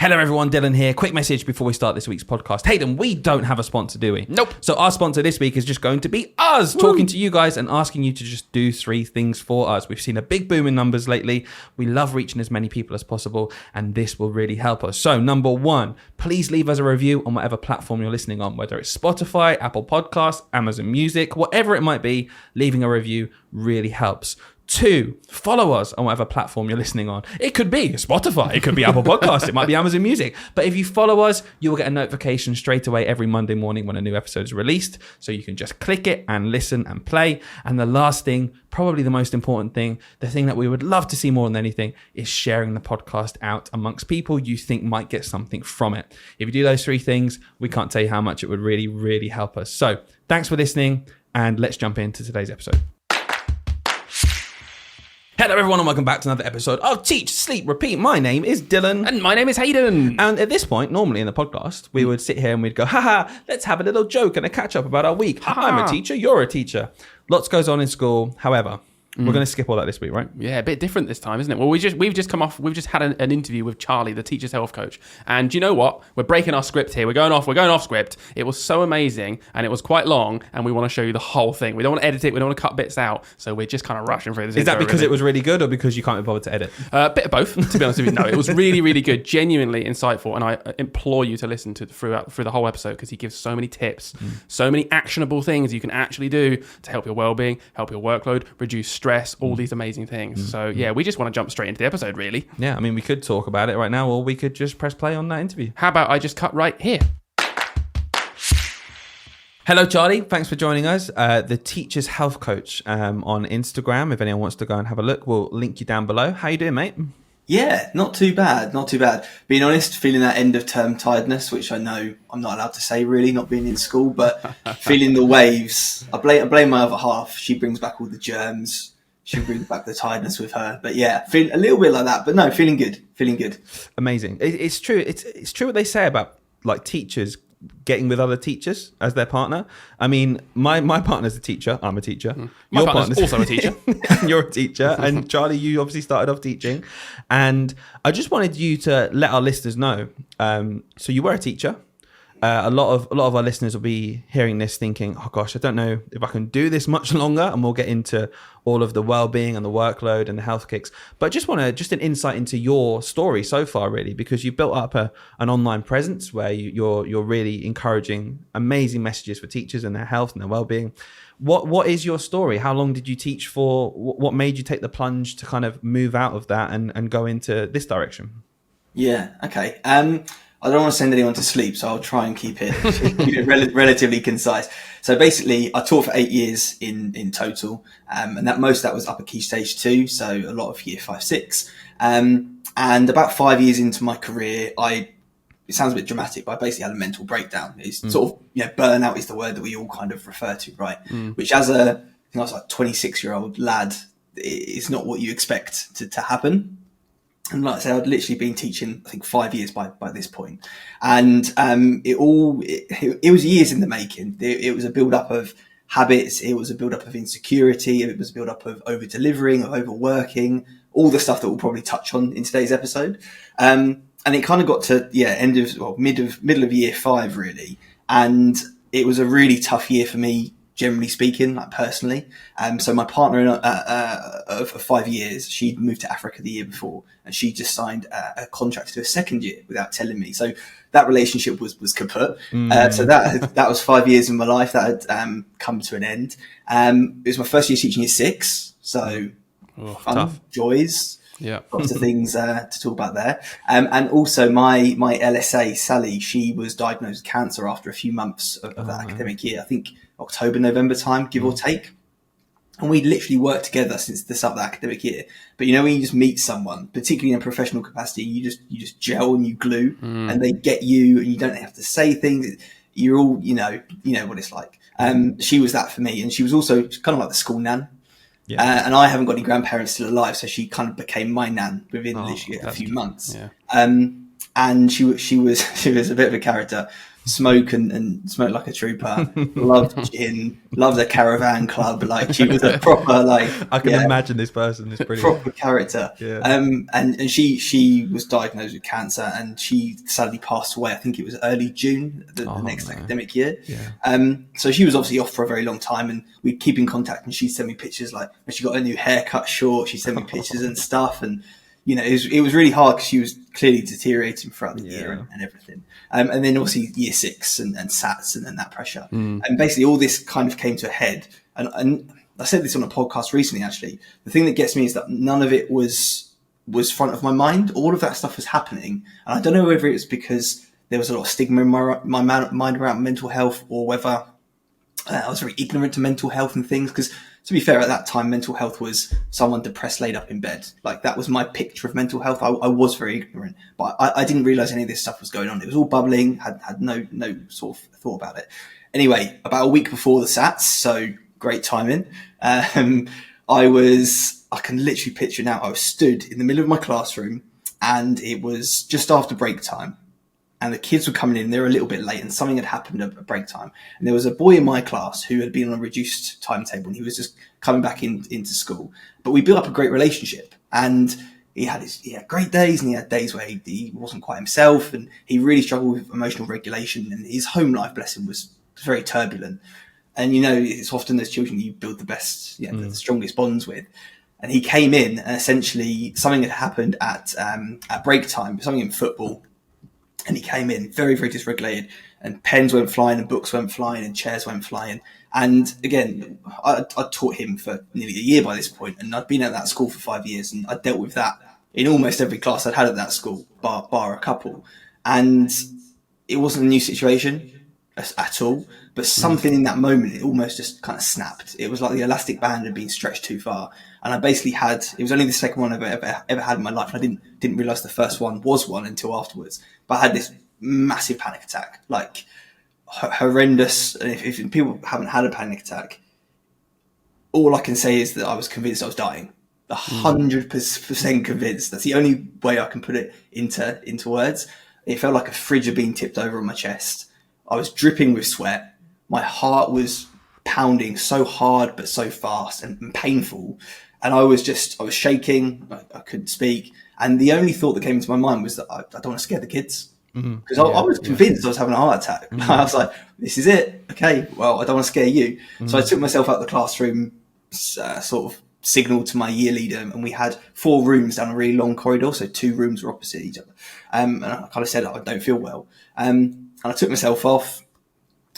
Hello everyone, Dylan here. Quick message before we start this week's podcast. Hayden, we don't have a sponsor, do we? Nope. So our sponsor this week is just going to be us, talking to you guys and asking you to just do 3 things for us. We've seen a big boom in numbers lately. We love reaching as many people as possible, and this will really help us. So number 1, please leave us a review on whatever platform you're listening on, whether it's Spotify, Apple Podcasts, Amazon Music, whatever it might be. Leaving a review really helps. 2, follow us on whatever platform you're listening on. It could be Spotify, it could be Apple Podcasts, it might be Amazon Music. But if you follow us, you will get a notification straight away every Monday morning when a new episode is released. So you can just click it and listen and play. And the last thing, probably the most important thing, the thing that we would love to see more than anything, is sharing the podcast out amongst people you think might get something from it. If you do those 3 things, we can't tell you how much it would really, really help us. So thanks for listening, and let's jump into today's episode. Hello everyone and welcome back to another episode of Teach, Sleep, Repeat. My name is Dylan. And my name is Hayden. And at this point, normally in the podcast, we would sit here and we'd go, haha, let's have a little joke and a catch up about our week. I'm a teacher, you're a teacher. Lots goes on in school. However, we're going to skip all that this week, right? Yeah, a bit different this time, isn't it? Well, we've just had an interview with Chalrie, the teacher's health coach. And do you know what? We're breaking our script here. We're going off script. It was so amazing and it was quite long, and we want to show you the whole thing. We don't want to edit it. We don't want to cut bits out. So we're just kind of rushing through this. Is that because it was really good or because you can't be bothered to edit? A bit of both, to be honest with you. No, it was really, really good, genuinely insightful. And I implore you to listen to through the whole episode, because he gives so many tips, so many actionable things you can actually do to help your well-being, help your workload, reduce stress, all these amazing things. So yeah, we just want to jump straight into the episode, really. Yeah, I mean, we could talk about it right now, or we could just press play on that interview. How about I just cut right here? Hello, Charlie. Thanks for joining us. The Teacher's Health Coach on Instagram. If anyone wants to go and have a look, we'll link you down below. How you doing, mate? Yeah, not too bad. Being honest, feeling that end of term tiredness, which I know I'm not allowed to say really, not being in school, but feeling the waves. I blame my other half. She brings back all the germs. She brings back the tiredness with her. But yeah, feel a little bit like that. But no, feeling good. Amazing. It's true. It's true what they say about like teachers getting with other teachers as their partner. I mean, my partner's a teacher. I'm a teacher. My partner's also a teacher. You're a teacher. And Charlie, you obviously started off teaching. And I just wanted you to let our listeners know. So you were a teacher. A lot of our listeners will be hearing this thinking, oh gosh, I don't know if I can do this much longer. And we'll get into all of the well-being and the workload and the health kicks. But just an insight into your story so far, really, because you've built up an online presence where you're really encouraging amazing messages for teachers and their health and their well-being. What is your story? How long did you teach for? What made you take the plunge to kind of move out of that and go into this direction? Yeah, okay. I don't want to send anyone to sleep, so I'll try and keep it relatively concise. So basically, I taught for 8 years in total, and most of that was upper key stage 2, so a lot of year 5, 6. And about 5 years into my career, it sounds a bit dramatic, but I basically had a mental breakdown. It's sort of, burnout is the word that we all kind of refer to, right? Which I was like 26-year-old lad, it's not what you expect to happen. And like I said, I'd literally been teaching, I think, 5 years by this point. And it was years in the making. It was a build-up of habits. It was a build-up of insecurity. It was a build-up of over-delivering, of overworking, all the stuff that we'll probably touch on in today's episode. And it kind of got to, middle of year 5, really. And it was a really tough year for me, generally speaking, like personally. So my partner of 5 years, she'd moved to Africa the year before, and she just signed a contract to do a second year without telling me. So that relationship was kaput. So that was 5 years of my life that had come to an end. It was my first year teaching year 6, so fun, tough. Joys. Yeah, lots of things to talk about there. And also my LSA, Sally, she was diagnosed with cancer after a few months of that academic year. I think October, November time, give or take. And we literally worked together since the start of the academic year. But when you just meet someone, particularly in a professional capacity, you just gel and you glue, and they get you, and you don't have to say things. You're all, you know what it's like. She was that for me, and she was also kind of like the school nan. Yeah. And I haven't got any grandparents still alive, so she kind of became my nan within literally a few months. Yeah. And she was a bit of a character. smoke and smoke like a trooper. Loved gin, loved the caravan club. Like she was a proper like. I can imagine this person is pretty proper character. Yeah. And she was diagnosed with cancer, and she sadly passed away. I think it was early June the next academic year. Yeah. So she was obviously off for a very long time, and we'd keep in contact. And she'd send me pictures, like when she got a new haircut short, she'd send me pictures and stuff. And you know, it was really hard because she was clearly deteriorating throughout the year and everything. And then obviously year 6 and SATs and then that pressure. And basically all this kind of came to a head. And I said this on a podcast recently, actually. The thing that gets me is that none of it was front of my mind. All of that stuff was happening. And I don't know whether it's because there was a lot of stigma in my mind around mental health, or whether I was very ignorant to mental health and things. Because to be fair, at that time, mental health was someone depressed laid up in bed. Like that was my picture of mental health. I was very ignorant, but I didn't realize any of this stuff was going on. It was all bubbling, had no sort of thought about it. Anyway, about a week before the SATs, so great timing. I can literally picture now, I was stood in the middle of my classroom, and it was just after break time. And the kids were coming in, they were a little bit late, and something had happened at break time. And there was a boy in my class who had been on a reduced timetable, and he was just coming back into school. But we built up a great relationship, and he had great days, and he had days where he wasn't quite himself, and he really struggled with emotional regulation, and his home life, bless him, was very turbulent. And, you know, it's often those children you build the best, the strongest bonds with. And he came in, and essentially something had happened at break time, something in football. And he came in very, very dysregulated, and pens went flying and books went flying and chairs went flying. And again, I taught him for nearly a year by this point, and I'd been at that school for 5 years, and I dealt with that in almost every class I'd had at that school, bar a couple. And it wasn't a new situation at all, but something in that moment, it almost just kind of snapped. It was like the elastic band had been stretched too far. And I basically it was only the second one I've ever had in my life. And I didn't realize the first one was one until afterwards. But I had this massive panic attack, like horrendous. And if people haven't had a panic attack, all I can say is that I was convinced I was dying. 100% convinced. That's the only way I can put it into words. It felt like a fridge had been tipped over on my chest. I was dripping with sweat. My heart was pounding so hard but so fast and painful. And I was shaking. I couldn't speak. And the only thought that came into my mind was that I don't want to scare the kids. Because I was convinced I was having a heart attack. I was like, this is it. Okay, well, I don't want to scare you. So I took myself out of the classroom, sort of signaled to my year leader, and we had 4 rooms down a really long corridor. So 2 rooms were opposite each other. And I kind of said, I don't feel well. And I took myself off,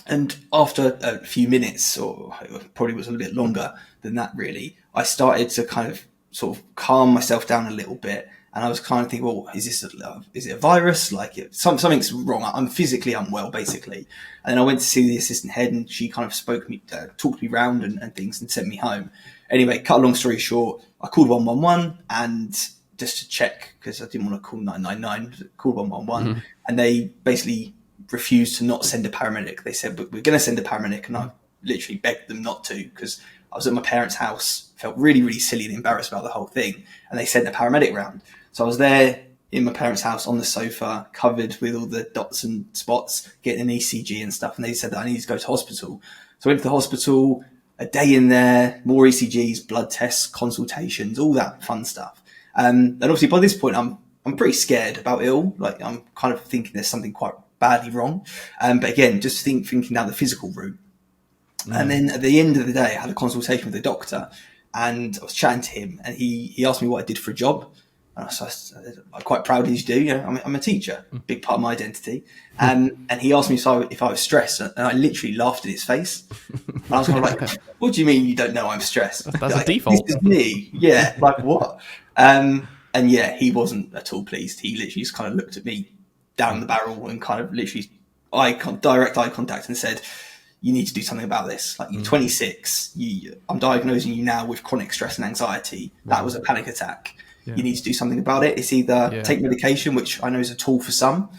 and after a few minutes, or it probably was a little bit longer than that really, I started to kind of sort of calm myself down a little bit. And I was kind of thinking, well, is it a virus? Like something's wrong. I'm physically unwell, basically. And then I went to see the assistant head, and she kind of talked me round and things, and sent me home. Anyway, cut a long story short, I called 111, and just to check, because I didn't want to call 999, called 111, and they basically refused to not send a paramedic. They said, but we're going to send a paramedic. And I literally begged them not to, because I was at my parents' house, felt really, really silly and embarrassed about the whole thing. And they sent a paramedic round. So I was there in my parents' house on the sofa, covered with all the dots and spots, getting an ECG and stuff. And they said that I needed to go to hospital. So I went to the hospital, a day in there, more ECGs, blood tests, consultations, all that fun stuff. And obviously by this point, I'm pretty scared about it all. Like I'm kind of thinking there's something quite badly wrong. But again, just thinking down the physical route. And then at the end of the day, I had a consultation with the doctor, and I was chatting to him, and he asked me what I did for a job. And so I'm quite proud as you do. You know, I'm a teacher, big part of my identity. And he asked me if I was stressed, and I literally laughed in his face. And I was kind of like, "What do you mean you don't know I'm stressed? That's like, a default." This is me. Yeah, like what? And yeah, he wasn't at all pleased. He literally just kind of looked at me down the barrel and kind of literally direct eye contact and said, you need to do something about this. Like you're 26, I'm diagnosing you now with chronic stress and anxiety. That was a panic attack. Yeah. You need to do something about it. It's either take medication, which I know is a tool for some,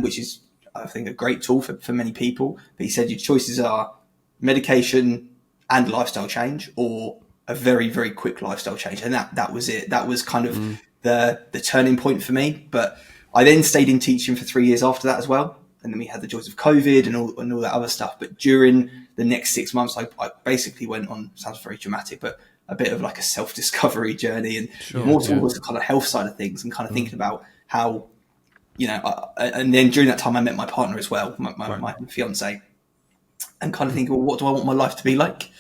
which is, I think, a great tool for many people. But he said your choices are medication and lifestyle change, or a very, very quick lifestyle change. And that was it. That was kind of the turning point for me. But I then stayed in teaching for 3 years after that as well. and then we had the joys of COVID and all that other stuff. But during the next 6 months, I basically went on, sounds very dramatic, but a bit of like a self-discovery journey, and more towards the kind of health side of things, and kind of thinking about how, and then during that time I met my partner as well, my fiance, and kind of thinking, well, what do I want my life to be like?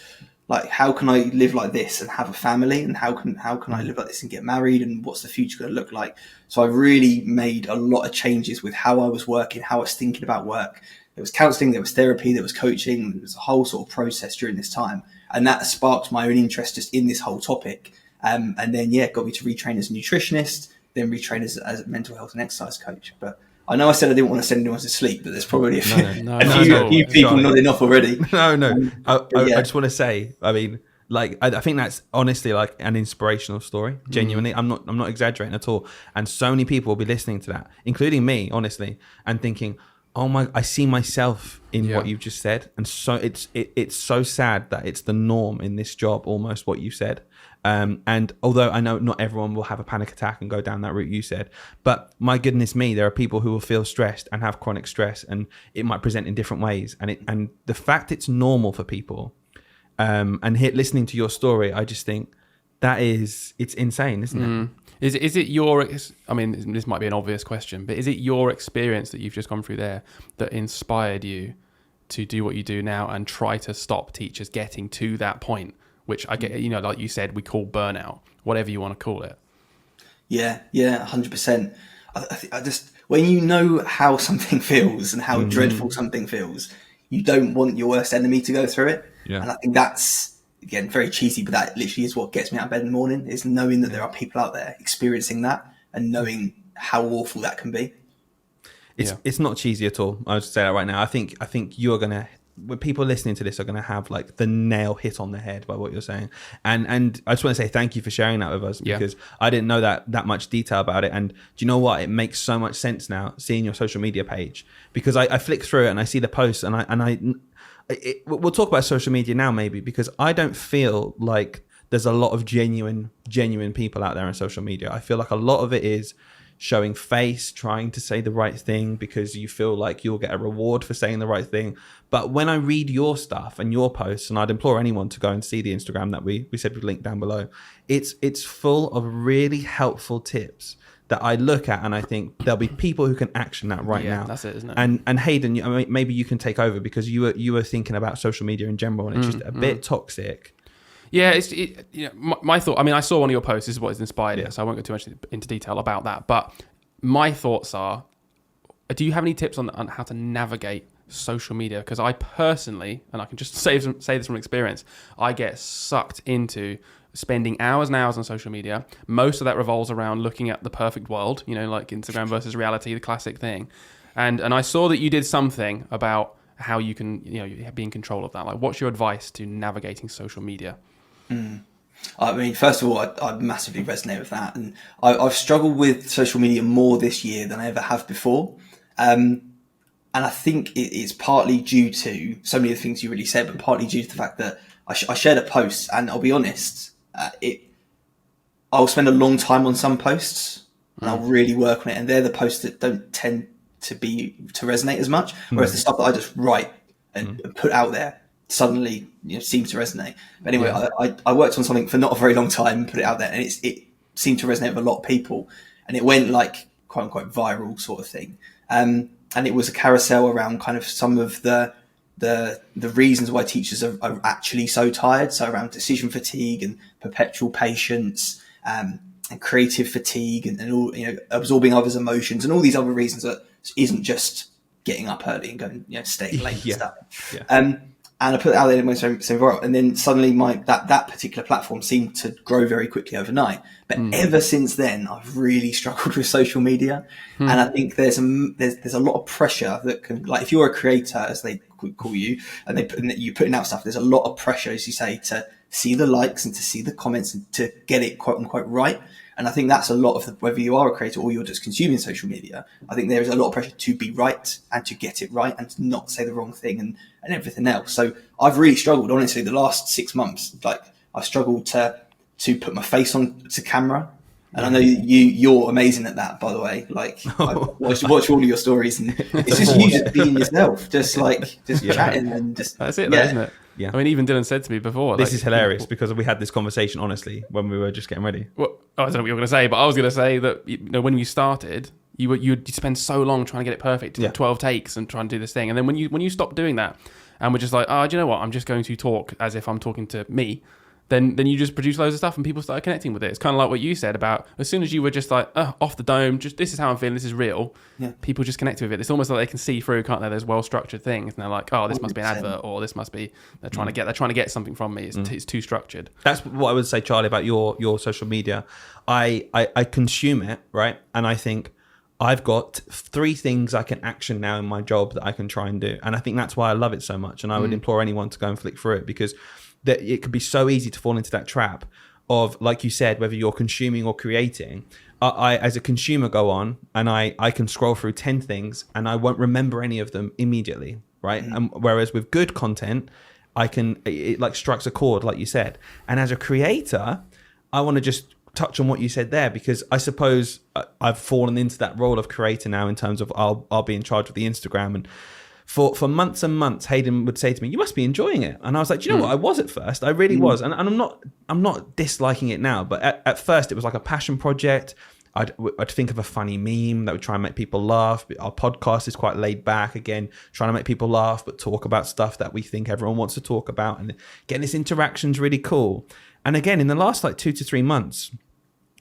Like, how can I live like this and have a family, and how can I live like this and get married, and what's the future going to look like? So I really made a lot of changes with how I was working, how I was thinking about work. There was counselling, there was therapy, there was coaching, there was a whole sort of process during this time. And that sparked my own interest just in this whole topic. And then, got me to retrain as a nutritionist, then retrain as a mental health and exercise coach. But I know I said I didn't want to send anyone to sleep, but there's probably a few people nodding off already. No. I just want to say, I mean, like, I think that's honestly like an inspirational story. Genuinely, I'm not exaggerating at all. And so many people will be listening to that, including me, honestly, and thinking, oh my, I see myself in what you've just said. And so it's so sad that it's the norm in this job, almost what you said. And although I know not everyone will have a panic attack and go down that route you said, but my goodness me, there are people who will feel stressed and have chronic stress, and it might present in different ways. And the fact it's normal for people, and listening to your story, I just think it's insane, isn't it? Is it your, I mean, this might be an obvious question, but is it your experience that you've just gone through there that inspired you to do what you do now and try to stop teachers getting to that point, which I get, like you said, we call burnout, whatever you want to call it? Yeah, 100%. I just, when you know how something feels and how dreadful something feels, you don't want your worst enemy to go through it. Yeah. And I think that's, again, very cheesy, but that literally is what gets me out of bed in the morning, is knowing that there are people out there experiencing that and knowing how awful that can be. It's not cheesy at all. I would say that right now. I think you're going to, when people listening to this are going to have like the nail hit on the head by what you're saying. And I just want to say thank you for sharing that with us, because I didn't know that much detail about it. And do you know what? It makes so much sense now seeing your social media page, because I flick through it and I see the posts, and we'll talk about social media now maybe, because I don't feel like there's a lot of genuine people out there on social media. I feel like a lot of it is showing face, trying to say the right thing because you feel like you'll get a reward for saying the right thing. But when I read your stuff and your posts, and I'd implore anyone to go and see the Instagram that we said we'd link down below, it's full of really helpful tips that I look at and I think there'll be people who can action that right now. That's it, isn't it? And Hayden, I mean, maybe you can take over, because you were thinking about social media in general, and it's just a bit toxic. Yeah, my thought, I mean, I saw one of your posts, this is what has inspired it, so I won't go too much into detail about that, but my thoughts are, do you have any tips on how to navigate social media? Because I personally, and I can just say this from experience, I get sucked into spending hours and hours on social media. Most of that revolves around looking at the perfect world, like Instagram versus reality, the classic thing. And I saw that you did something about how you can, be in control of that. Like, what's your advice to navigating social media? I mean, first of all, I massively resonate with that. And I've struggled with social media more this year than I ever have before. And I think it's partly due to so many of the things you really said, but partly due to the fact that I shared a post, and I'll be honest, I'll spend a long time on some posts and I'll really work on it. And they're the posts that don't tend to resonate as much. Whereas the stuff that I just write and put out there suddenly seems to resonate. But anyway, I worked on something for not a very long time and put it out there, and it seemed to resonate with a lot of people, and it went like quote unquote viral sort of thing. And it was a carousel around kind of some of the reasons why teachers are actually so tired. So around decision fatigue and perpetual patience, and creative fatigue, and all, absorbing others' emotions, and all these other reasons that isn't just getting up early and going, staying late and stuff. Yeah. And I put it out there and it went so viral. And then suddenly that particular platform seemed to grow very quickly overnight. But ever since then, I've really struggled with social media. And I think there's a lot of pressure that can, like, if you're a creator, as they call you, and you're putting out stuff, there's a lot of pressure, as you say, to see the likes and to see the comments and to get it quote unquote right. And I think that's a lot of whether you are a creator or you're just consuming social media, I think there is a lot of pressure to be right and to get it right and to not say the wrong thing and everything else. So I've really struggled, honestly, the last 6 months. Like, I've struggled to put my face on to camera. And I know you're amazing at that, by the way. Like, I watch all of your stories, and it's just you just being yourself, just chatting and just. That's it, though, isn't it? Yeah. I mean, even Dylan said to me before. This is hilarious because we had this conversation, honestly, when we were just getting ready. Well, I don't know what you were going to say, but I was going to say that when you started, you'd spend so long trying to get it perfect, 12 takes, and try and do this thing. And then when you stop doing that, and we're just like, oh, do you know what? I'm just going to talk as if I'm talking to me. Then you just produce loads of stuff and people started connecting with it. It's kind of like what you said about as soon as you were just like, off the dome, just this is how I'm feeling, this is real. Yeah. People just connect with it. It's almost like they can see through, can't they? There's well-structured things. And they're like, oh, this 100%. Must be an advert, or this must be, they're trying to get something from me. It's too structured. That's what I would say, Charlie, about your social media. I consume it, right? And I think I've got 3 things I can action now in my job that I can try and do. And I think that's why I love it so much. And I would implore anyone to go and flick through it, because that it could be so easy to fall into that trap of, like you said, whether you're consuming or creating. I as a consumer, go on and I can scroll through 10 things and I won't remember any of them immediately, right? And whereas with good content, it like strikes a chord, like you said. And as a creator, I want to just touch on what you said there, because I suppose I've fallen into that role of creator now, in terms of I'll be in charge of the Instagram. And for months and months, Hayden would say to me, you must be enjoying it. And I was like, do you know what? I was at first. I really was. And I'm not disliking it now. But at first, it was like a passion project. I'd think of a funny meme that would try and make people laugh. Our podcast is quite laid back, again, trying to make people laugh, but talk about stuff that we think everyone wants to talk about. And getting this interaction's really cool. And again, in the last like 2 to 3 months,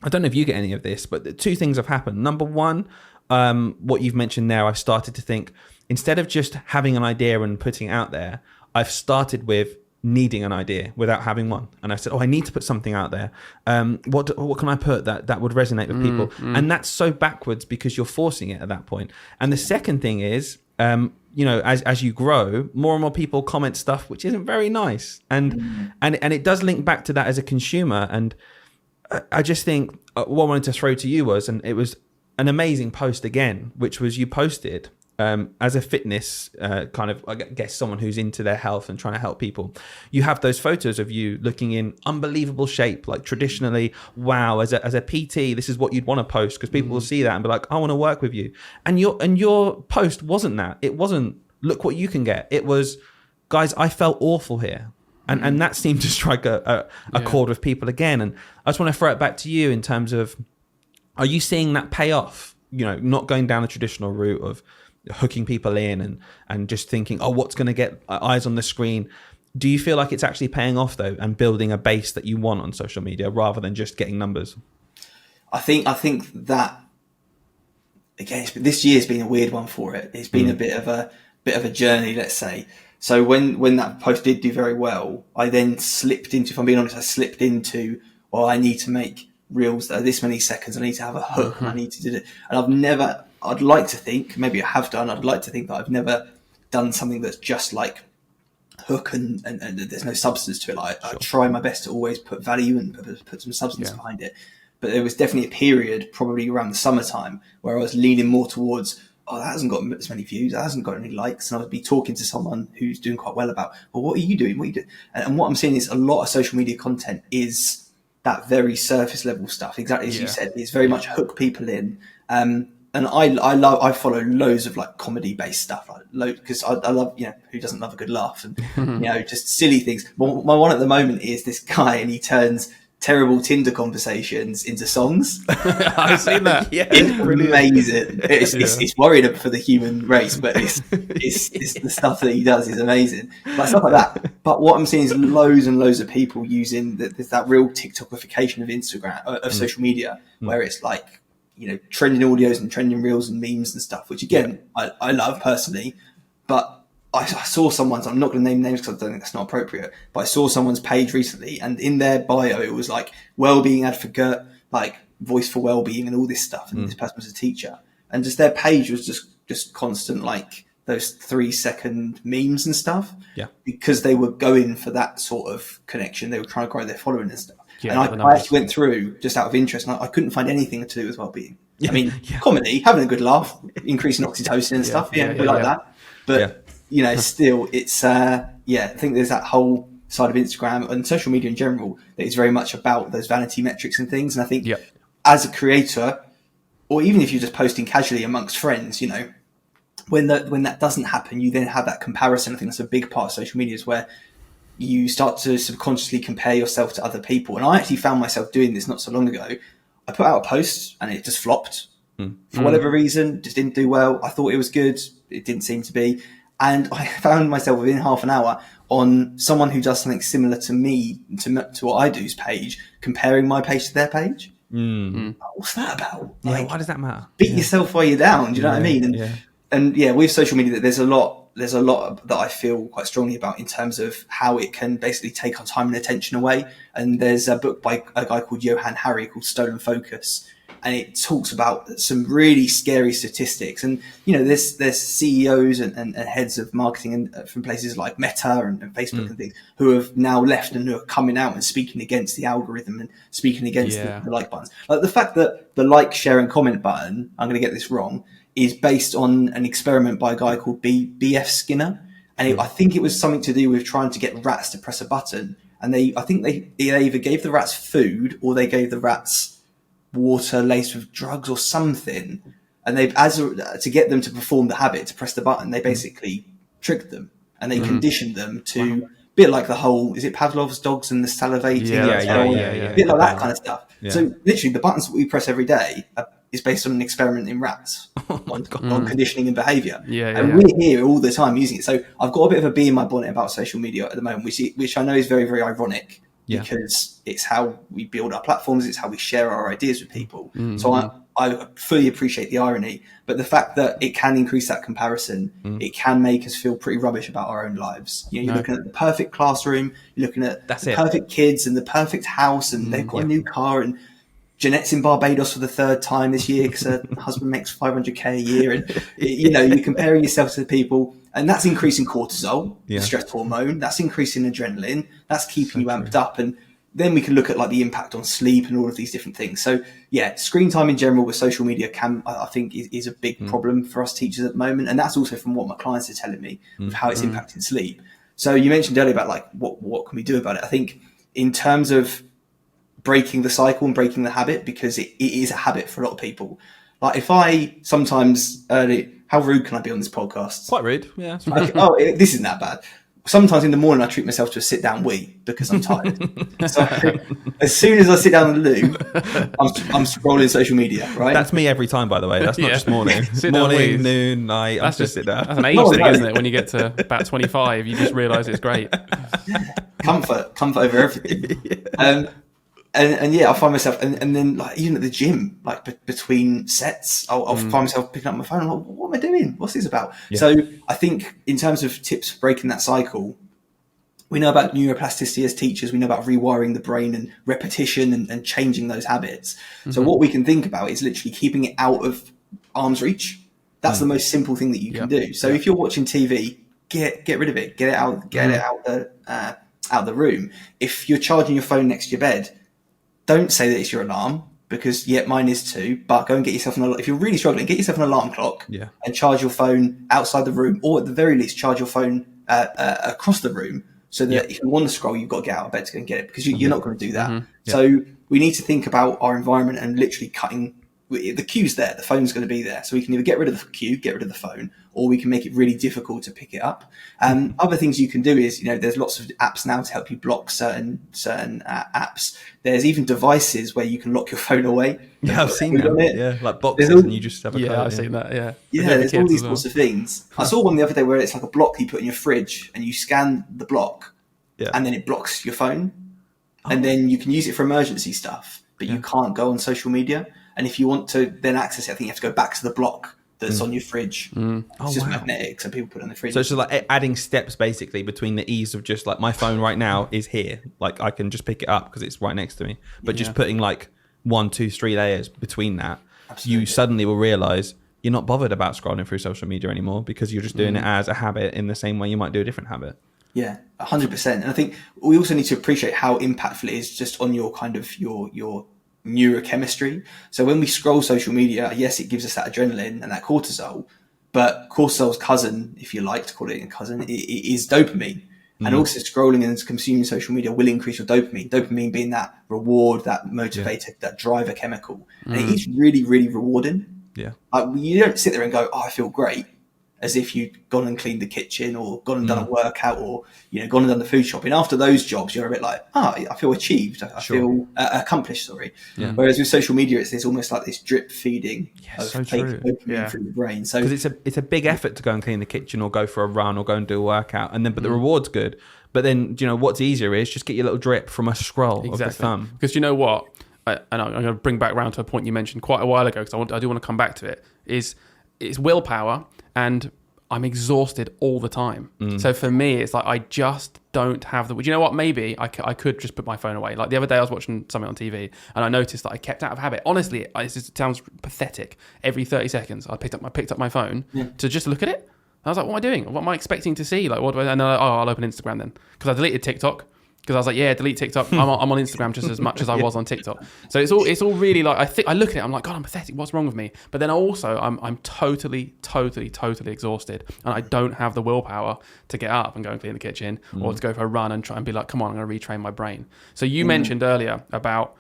I don't know if you get any of this, but the 2 things have happened. Number one, what you've mentioned there, I've started to think, instead of just having an idea and putting it out there, I've started with needing an idea without having one. And I said, I need to put something out there. What can I put that would resonate with people? And that's so backwards, because you're forcing it at that point. And the second thing is, as you grow, more and more people comment stuff which isn't very nice. And it does link back to that as a consumer. And I just think what I wanted to throw to you was, and it was an amazing post again, which was you posted as a fitness kind of, I guess, someone who's into their health and trying to help people. You have those photos of you looking in unbelievable shape, like traditionally, wow, as a PT, this is what you'd want to post, because people will see that and be like, I want to work with you. And your post wasn't that. It wasn't, look what you can get. It was, guys, I felt awful here. And that seemed to strike a chord with people again. And I just want to throw it back to you in terms of, are you seeing that pay off? Not going down the traditional route of hooking people in and just thinking, what's going to get eyes on the screen. Do you feel like it's actually paying off, though, and building a base that you want on social media rather than just getting numbers? I think that, again, this year's been a weird one for it. It's been a bit of a journey, let's say. So when that post did do very well, I then slipped into, if I'm being honest, I need to make reels that are this many seconds. I need to have a hook. I need to do it. And I'd like to think, maybe I have done, I'd like to think that I've never done something that's just like hook and there's no substance to it. I try my best to always put value and put some substance behind it. But there was definitely a period, probably around the summertime, where I was leaning more towards, that hasn't got as many views, that hasn't got any likes. And I would be talking to someone who's doing quite well about, what are you doing? What are you doing? And what I'm seeing is a lot of social media content is that very surface level stuff. Exactly as you said, it's very much hook people in. And I follow loads of like comedy based stuff, because I love, who doesn't love a good laugh, and just silly things. My one at the moment is this guy, and he turns terrible Tinder conversations into songs. I've seen that. It's amazing. It's worrying for the human race, but it's the stuff that he does is amazing. Like stuff like that. But what I'm seeing is loads and loads of people using that real TikTokification of Instagram, of social media, where it's like, trending audios and trending reels and memes and stuff, which again, I love personally, but I saw someone's, I'm not going to name names because I don't think that's not appropriate, but I saw someone's page recently, and in their bio, it was like well-being advocate, like voice for well-being and all this stuff. And this person was a teacher, and just their page was just constant, like those 3-second memes and stuff. Yeah. Because they were going for that sort of connection. They were trying to grow their following and stuff. Yeah, and I actually went through just out of interest, and I couldn't find anything to do with well-being. I mean, comedy, having a good laugh, increasing oxytocin and stuff, like that. But still, it's I think there's that whole side of Instagram and social media in general that is very much about those vanity metrics and things. And I think as a creator, or even if you're just posting casually amongst friends, you know, when that doesn't happen, you then have that comparison. I think that's a big part of social media, is where you start to subconsciously compare yourself to other people. And I actually found myself doing this not so long ago. I put out a post and it just flopped for whatever reason, just didn't do well. I thought it was good. It didn't seem to be. And I found myself within half an hour on someone who does something similar to me, to what I do's page, comparing my page to their page. What's that about? Yeah, why does that matter? Beat yourself while you're down. Do you know what I mean? And with social media, there's a lot that I feel quite strongly about in terms of how it can basically take our time and attention away. And there's a book by a guy called Johann Hari called Stolen Focus, and it talks about some really scary statistics. And you know, there's CEOs and heads of marketing from places like Meta and Facebook and things who have now left and who are coming out and speaking against the algorithm and speaking against the like buttons. Like the fact that the like, share, and comment button, I'm going to get this wrong, is based on an experiment by a guy called B.F. Skinner. And I think it was something to do with trying to get rats to press a button. And I think they either gave the rats food or they gave the rats water laced with drugs or something. And to get them to perform the habit, to press the button, they basically tricked them and they conditioned them to a bit like the whole, is it Pavlov's dogs and the salivating? A bit like that kind of stuff. Yeah. So literally the buttons that we press every day is based on an experiment in rats on conditioning and behaviour. And we're here all the time using it. So I've got a bit of a bee in my bonnet about social media at the moment, which I know is very, very ironic because it's how we build our platforms, it's how we share our ideas with people. So I fully appreciate the irony, but the fact that it can increase that comparison, it can make us feel pretty rubbish about our own lives. You know, you're looking at the perfect classroom, you're looking at the perfect kids and the perfect house, and they've got a new car, and Jeanette's in Barbados for the third time this year because her husband makes 500k a year. And, you know, you're comparing yourself to the people, and that's increasing cortisol, the stress hormone. That's increasing adrenaline. That's keeping you amped up. And then we can look at like the impact on sleep and all of these different things. So screen time in general with social media I think is a big problem for us teachers at the moment. And that's also from what my clients are telling me of how it's impacting sleep. So you mentioned earlier about like, what can we do about it? I think in terms of breaking the cycle and breaking the habit, because it is a habit for a lot of people. Like if I sometimes how rude can I be on this podcast? Quite rude, yeah. This isn't that bad. Sometimes in the morning I treat myself to a sit down wee because I'm tired. So as soon as I sit down in the loo, I'm scrolling social media, right? That's me every time, by the way. That's not just morning. Morning, noon, night. That's just sit down. That's an age thing, isn't it? When you get to about 25, you just realise it's great. Comfort over everything. And I find myself, and then like even at the gym, like between sets, I'll find myself picking up my phone. I'm like, what am I doing? What's this about? Yeah. So I think in terms of tips for breaking that cycle, we know about neuroplasticity as teachers. We know about rewiring the brain and repetition and changing those habits. So what we can think about is literally keeping it out of arm's reach. That's the most simple thing that you can do. So if you're watching TV, get rid of it. Get it out the room. If you're charging your phone next to your bed, don't say that it's your alarm, because mine is too, but go and get yourself an alarm. If you're really struggling, get yourself an alarm clock and charge your phone outside the room, or at the very least charge your phone across the room, so that if you want to scroll, you've got to get out of bed to go and get it, because you're not going to do that. So we need to think about our environment and literally cutting the cue's there. The phone's going to be there. So we can either get rid of the cue, get rid of the phone, or we can make it really difficult to pick it up. Other things you can do is, there's lots of apps now to help you block certain apps. There's even devices where you can lock your phone away. Yeah, I've seen that. Yeah, like boxes, and you just have a code. I've seen that. Yeah, there's all these sorts of things. I saw one the other day where it's like a block you put in your fridge, and you scan the block, and then it blocks your phone, and then you can use it for emergency stuff, but you can't go on social media. And if you want to then access it, I think you have to go back to the block that's on your fridge. It's just magnetic, so people put it on the fridge. So it's just like adding steps basically between the ease of just like my phone right now is here. Like I can just pick it up because it's right next to me. But just putting like 1, 2, 3 layers between that, you suddenly will realise you're not bothered about scrolling through social media anymore, because you're just doing it as a habit in the same way you might do a different habit. Yeah, 100%. And I think we also need to appreciate how impactful it is just on your kind of your neurochemistry. So when we scroll social media, yes, it gives us that adrenaline and that cortisol, but cortisol's cousin, if you like to call it a cousin, it is dopamine. And also scrolling and consuming social media will increase your dopamine. Dopamine being that reward, that motivator, that driver chemical. And it is really, really rewarding. Yeah. You don't sit there and go, oh, I feel great, as if you'd gone and cleaned the kitchen or gone and done a workout or, gone and done the food shopping. After those jobs, you're a bit like, I feel achieved. I feel accomplished, sorry. Yeah. Whereas with social media, it's almost like this drip feeding of so fake true. dopamine through the brain. So because it's a big effort to go and clean the kitchen or go for a run or go and do a workout, and then but the reward's good. But then what's easier is just get your little drip from a scroll of the thumb. Because you know what, and I'm going to bring back around to a point you mentioned quite a while ago, because I do want to come back to it. It's willpower, and I'm exhausted all the time. So for me, it's like I just don't have the... You know what? Maybe I could just put my phone away. Like the other day, I was watching something on TV, and I noticed that I kept out of habit. Honestly, it sounds pathetic. Every 30 seconds, I picked up my phone to just look at it. I was like, what am I doing? What am I expecting to see? Like, what do I... And then I'll open Instagram then. Because I deleted TikTok. Because I was like, delete TikTok. I'm on Instagram just as much as I was on TikTok. So it's all really like, I look at it, I'm like, God, I'm pathetic. What's wrong with me? But then also, I'm totally exhausted, and I don't have the willpower to get up and go and clean the kitchen or to go for a run and try and be like, come on, I'm going to retrain my brain. So you mentioned earlier about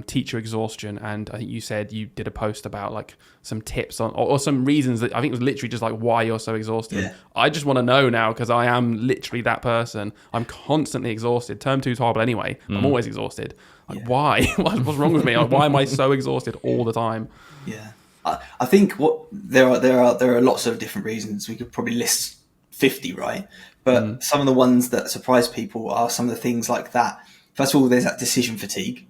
teacher exhaustion, and I think you said you did a post about like some tips on or some reasons that I think it was literally just like why you're so exhausted. Yeah. I just want to know now, because I am literally that person. I'm constantly exhausted. Term 2 is horrible anyway. I'm always exhausted. Like why? What's wrong with me? Like, why am I so exhausted all the time? Yeah, I think there are lots of different reasons. We could probably list 50, right? But some of the ones that surprise people are some of the things like that. First of all, there's that decision fatigue.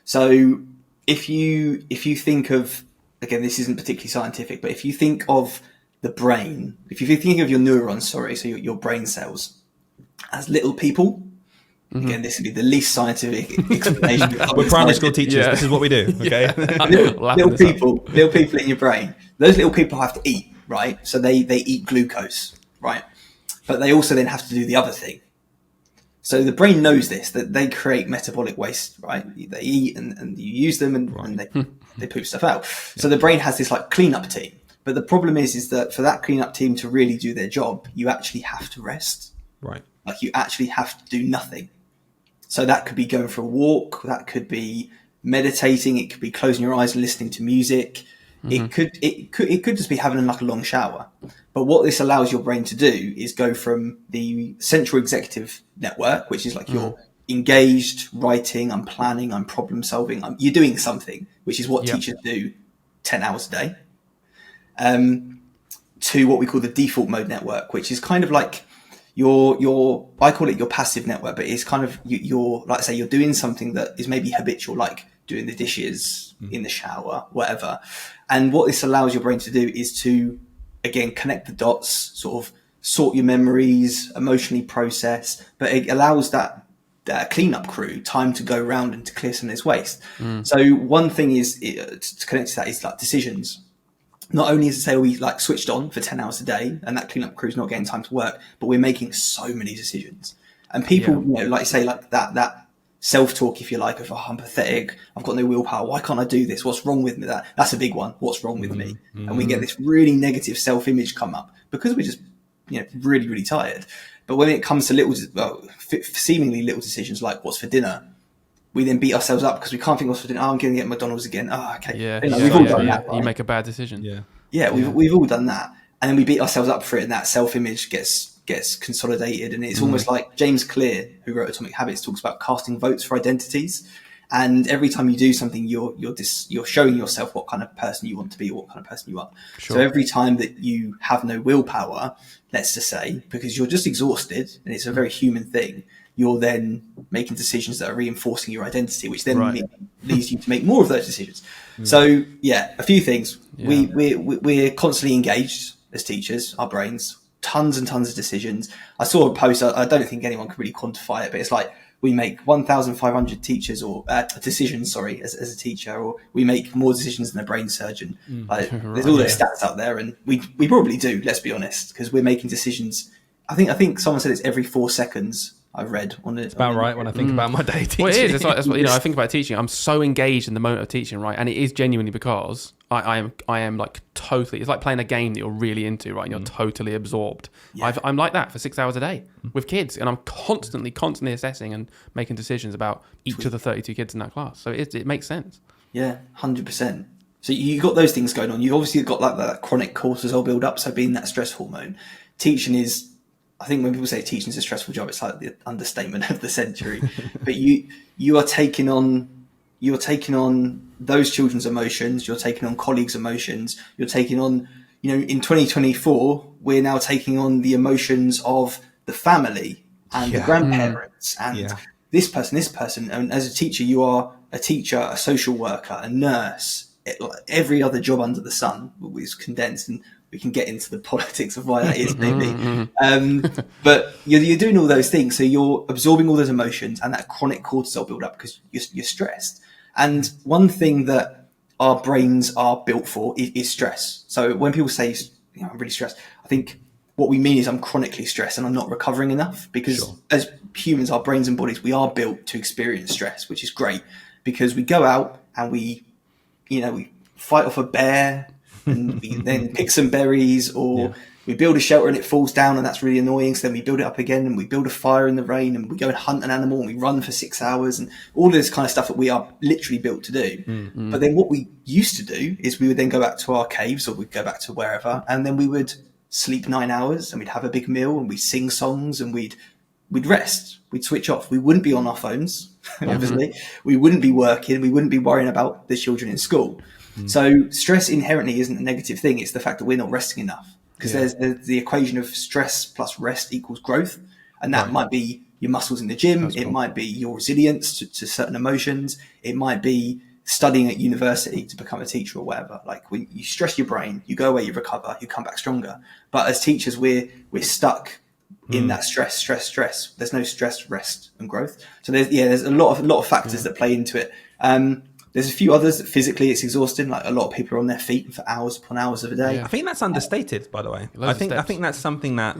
So if you think of, again, this isn't particularly scientific, but if you think of the brain, if you think of your neurons, so your brain cells, as little people, again, this would be the least scientific explanation. We're primary school teachers. This is what we do. Okay, little people in your brain. Those little people have to eat, right? So they eat glucose, right? But they also then have to do the other thing. So the brain knows this, that they create metabolic waste, right? They eat and you use them and they poop stuff out. So the brain has this like cleanup team. But the problem is that for that cleanup team to really do their job, you actually have to rest. Right. Like you actually have to do nothing. So that could be going for a walk. That could be meditating. It could be closing your eyes and listening to music. It could just be having like a long shower. But what this allows your brain to do is go from the central executive network, which is like you're engaged, writing, I'm planning, I'm problem solving, you're doing something, which is what teachers do 10 hours a day, to what we call the default mode network, which is kind of like I call it your passive network, but it's kind of you're like, say, you're doing something that is maybe habitual, like doing the dishes in the shower, whatever. And what this allows your brain to do is to, again, connect the dots, sort of sort your memories, emotionally process, but it allows that cleanup crew time to go around and to clear some of this waste. So one thing is to connect to that is like decisions. Not only is it say we like switched on for 10 hours a day and that cleanup crew is not getting time to work, but we're making so many decisions. And people, like you say, like that self-talk, if you like, of, I'm pathetic, I've got no willpower, why can't I do this? What's wrong with me? That's a big one. What's wrong with me? And we get this really negative self-image come up because we're just, really, really tired. But when it comes to seemingly little decisions like what's for dinner, we then beat ourselves up because we can't think what's for dinner. I'm going to get McDonald's again. Oh, okay. We've all done that. Right? You make a bad decision. We've all done that. And then we beat ourselves up for it, and that self-image gets consolidated. And it's almost like James Clear, who wrote Atomic Habits, talks about casting votes for identities. And every time you do something, you're showing yourself what kind of person you want to be or what kind of person you are. Sure. So every time that you have no willpower, let's just say, because you're just exhausted, and it's a very human thing, you're then making decisions that are reinforcing your identity, which then leads you to make more of those decisions. So a few things. We're constantly engaged as teachers, our brains, tons and tons of decisions. I saw a post, I don't think anyone can really quantify it, but it's like we make 1,500 decisions as a teacher, or we make more decisions than a brain surgeon. There's all those stats out there, and we probably do, let's be honest, because we're making decisions. I think someone said it's every 4 seconds I read on it. About right when I think about my day teaching. Well, it is. It's like, that's what, I think about teaching. I'm so engaged in the moment of teaching, right? And it is genuinely because I am like totally. It's like playing a game that you're really into, right? And you're totally absorbed. Yeah. I'm like that for 6 hours a day with kids, and I'm constantly assessing and making decisions about each of the 32 kids in that class. So it makes sense. Yeah, 100%. So you got those things going on. You've obviously got like that chronic cortisol build up. So being that stress hormone, teaching is. I think when people say teaching is a stressful job, it's like the understatement of the century. But you are taking on those children's emotions. You're taking on colleagues' emotions. You're taking on, in 2024, we're now taking on the emotions of the family and the grandparents and this person. And as a teacher, you are a teacher, a social worker, a nurse. Every other job under the sun is condensed, and we can get into the politics of why that is, maybe. But you're doing all those things. So you're absorbing all those emotions and that chronic cortisol build-up because you're stressed. And one thing that our brains are built for is stress. So when people say, I'm really stressed, I think what we mean is I'm chronically stressed and I'm not recovering enough. Because as humans, our brains and bodies, we are built to experience stress, which is great. Because we go out and we fight off a bear, and we then pick some berries, or we build a shelter and it falls down and that's really annoying. So then we build it up again and we build a fire in the rain and we go and hunt an animal and we run for 6 hours and all this kind of stuff that we are literally built to do. But then what we used to do is we would then go back to our caves, or we'd go back to wherever, and then we would sleep 9 hours and we'd have a big meal and we'd sing songs and we'd rest, we'd switch off. We wouldn't be on our phones, obviously. We wouldn't be working. We wouldn't be worrying about the children in school. So stress inherently isn't a negative thing. It's the fact that we're not resting enough, because there's the equation of stress plus rest equals growth. And that might be your muscles in the gym. It might be your resilience to certain emotions. It might be studying at university to become a teacher or whatever. Like when you stress your brain, you go away, you recover, you come back stronger. But as teachers, we're stuck in that stress. There's no stress, rest and growth. So there's a lot of factors that play into it. There's a few others that physically it's exhausting. Like a lot of people are on their feet for hours upon hours of a day. I think that's understated, by the way. I think that's something that,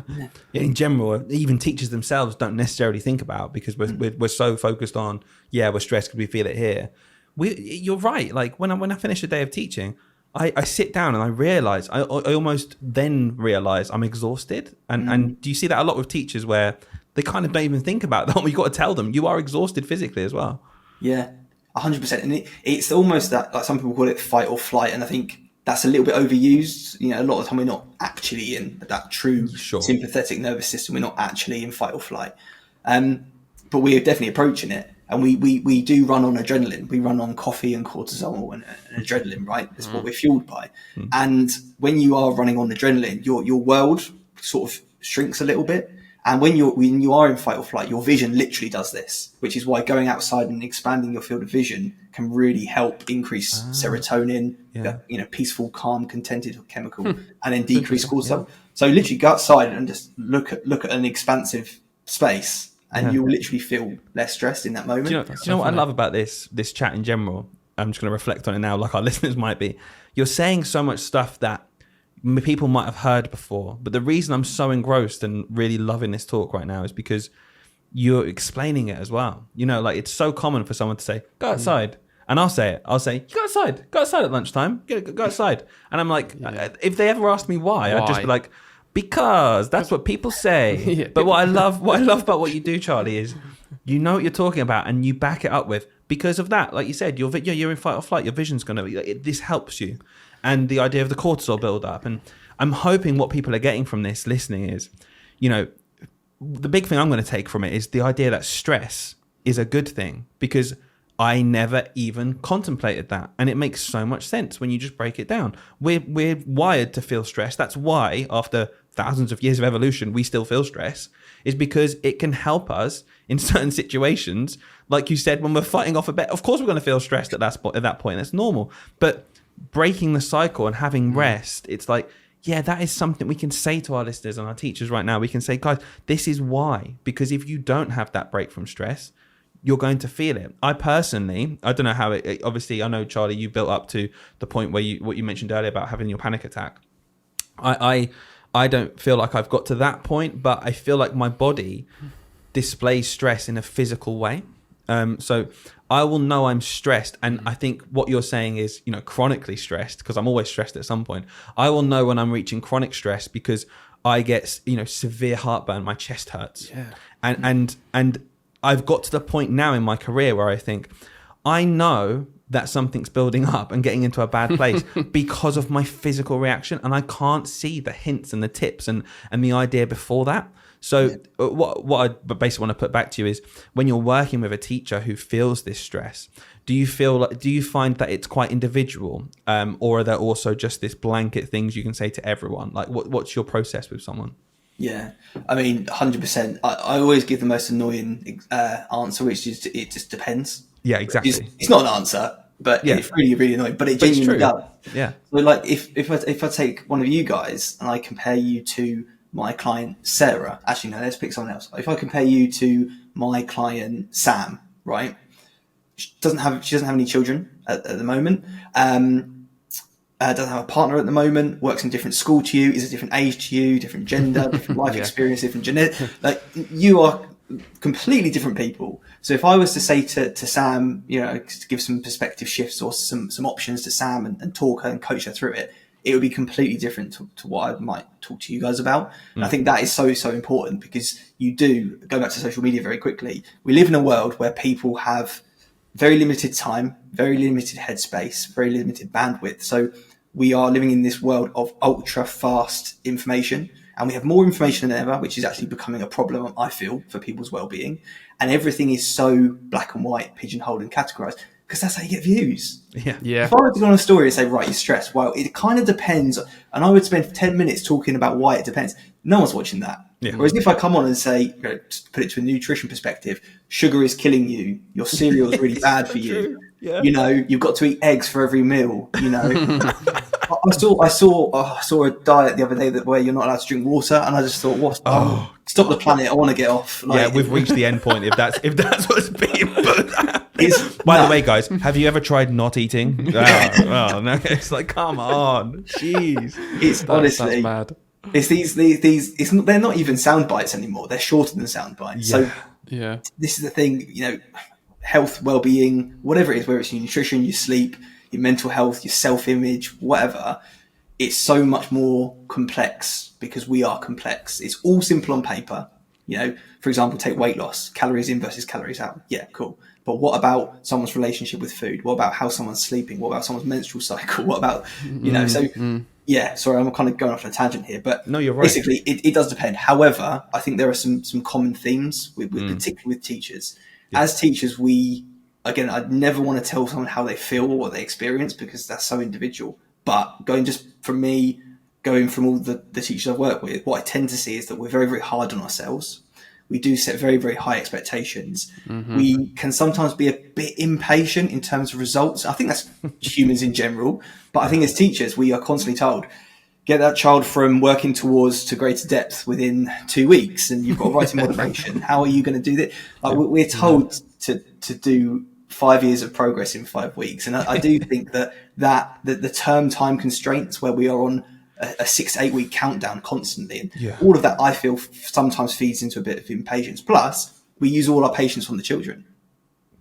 in general, even teachers themselves don't necessarily think about, because we're so focused on we're stressed because we feel it here. You're right. Like when I finish a day of teaching, I sit down and I realize I almost then realize I'm exhausted. And do you see that a lot with teachers where they kind of don't even think about that? You've got to tell them you are exhausted physically as well. Yeah. 100%, and it's almost that, like some people call it fight or flight, and I think that's a little bit overused. A lot of the time we're not actually in that true sympathetic nervous system. We're not actually in fight or flight, but we're definitely approaching it, and we do run on adrenaline. We run on coffee and cortisol and adrenaline, right? That's what we're fueled by. And when you are running on adrenaline, your world sort of shrinks a little bit. And when you are in fight or flight, your vision literally does this, which is why going outside and expanding your field of vision can really help increase serotonin, peaceful, calm, contented chemical, and then decrease cortisol. So literally go outside and just look at an expansive space, and you'll literally feel less stressed in that moment. Do you know what I love about this chat in general? I'm just going to reflect on it now, like our listeners might be. You're saying so much stuff that people might have heard before, but the reason I'm so engrossed and really loving this talk right now is because you're explaining it as well. Like it's so common for someone to say, go outside. And I'll say, you go outside at lunchtime, go outside. And I'm like, if they ever asked me why, I'd just be like, because that's what people say. But what I love about what you do, Chalrie, is you know what you're talking about and you back it up with, because of that, like you said, you're in fight or flight, your vision's going to be, this helps you. And the idea of the cortisol build-up. And I'm hoping what people are getting from this listening is, the big thing I'm going to take from it is the idea that stress is a good thing, because I never even contemplated that. And it makes so much sense when you just break it down. We're wired to feel stress. That's why after thousands of years of evolution, we still feel stress, is because it can help us in certain situations. Like you said, when we're fighting off a bet, of course we're going to feel stressed at that point. That's normal. But breaking the cycle and having rest, it's like, that is something we can say to our listeners and our teachers right now. We can say, guys, this is why, because if you don't have that break from stress, you're going to feel it. I personally, I don't know how it obviously, I know, Chalrie, you built up to the point where what you mentioned earlier about having your panic attack. I don't feel like I've got to that point, but I feel like my body displays stress in a physical way. So I will know I'm stressed. And I think what you're saying is, chronically stressed, because I'm always stressed at some point. I will know when I'm reaching chronic stress because I get, severe heartburn, my chest hurts. Yeah. And I've got to the point now in my career where I think I know that something's building up and getting into a bad place because of my physical reaction. And I can't see the hints and the tips and the idea before that. So what I basically want to put back to you is, when you're working with a teacher who feels this stress, do you find that it's quite individual, or are there also just this blanket things you can say to everyone? Like, what's your process with someone? Yeah, I mean, 100%. I always give the most annoying answer, which is it just depends. Yeah, exactly. It's not an answer, but it's really, really annoying. But it genuinely does. Yeah. So, like, if I take one of you guys and I compare you to my client Sarah, actually no, let's pick someone else. If I compare you to my client Sam, right? She doesn't have any children at the moment. Doesn't have a partner at the moment. Works in a different school to you. Is a different age to you. Different gender. Different life experience. Different genetic. Like, you are completely different people. So if I was to say to Sam, to give some perspective shifts or some options to Sam and talk her and coach her through it, it would be completely different to what I might talk to you guys about. And I think that is so, so important, because go back to social media very quickly. We live in a world where people have very limited time, very limited headspace, very limited bandwidth. So we are living in this world of ultra fast information, and we have more information than ever, which is actually becoming a problem, I feel, for people's well-being. And everything is so black and white, pigeonholed and categorized, because that's how you get views. Yeah. If I were to go on a story and say, right, you're stressed, well, it kind of depends. And I would spend 10 minutes talking about why it depends. No one's watching that. Yeah. Whereas if I come on and say, to put it to a nutrition perspective, sugar is killing you, your cereal is really bad for you. Yeah. You've got to eat eggs for every meal. I saw a diet the other day where you're not allowed to drink water, and I just thought, stop the planet! I want to get off. We've reached the end point. If that's what's being put. By the way, guys, have you ever tried not eating? Oh no! It's like, come on, jeez. It's honestly mad. It's these. They're not even sound bites anymore. They're shorter than sound bites. Yeah. So this is the thing. Health, well-being, whatever it is, whether it's your nutrition, your sleep, your mental health, your self-image, whatever, it's so much more complex because we are complex. It's all simple on paper. For example, take weight loss, calories in versus calories out. Yeah, cool. But what about someone's relationship with food? What about how someone's sleeping? What about someone's menstrual cycle? What about, sorry, I'm kind of going off on a tangent here, but no, you're right. Basically it does depend. However, I think there are some common themes particularly with teachers. Yeah. As teachers, I'd never want to tell someone how they feel or what they experience, because that's so individual. But going from all the teachers I've worked with, what I tend to see is that we're very, very hard on ourselves. We do set very, very high expectations. Mm-hmm. We can sometimes be a bit impatient in terms of results. I think that's humans in general. But I think as teachers, we are constantly told, get that child from working towards to greater depth within 2 weeks, and you've got writing motivation. How are you going to do that? We're told to do 5 years of progress in 5 weeks. And I do think that the term time constraints, where we are on a 6 to 8 week countdown constantly, and all of that, I feel, sometimes feeds into a bit of impatience. Plus, we use all our patience on the children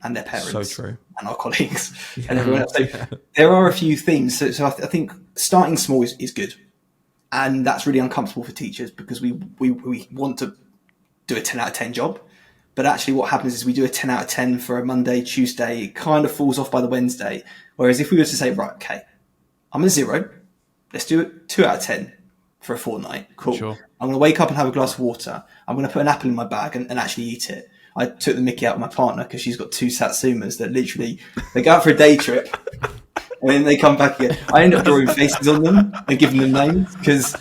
and their parents, so true, and our colleagues and everyone else. So there are a few themes. So I think starting small is good. And that's really uncomfortable for teachers, because we want to do a 10 out of 10 job. But actually what happens is we do a 10 out of 10 for a Monday, Tuesday, it kind of falls off by the Wednesday. Whereas if we were to say, right, okay, I'm a 0, let's do it 2 out of 10 for a fortnight. Cool. Sure. I'm going to wake up and have a glass of water. I'm going to put an apple in my bag and actually eat it. I took the mickey out of my partner because she's got 2 Satsumas that literally, they go out for a day trip. And then they come back again. I end up drawing faces on them and giving them names because,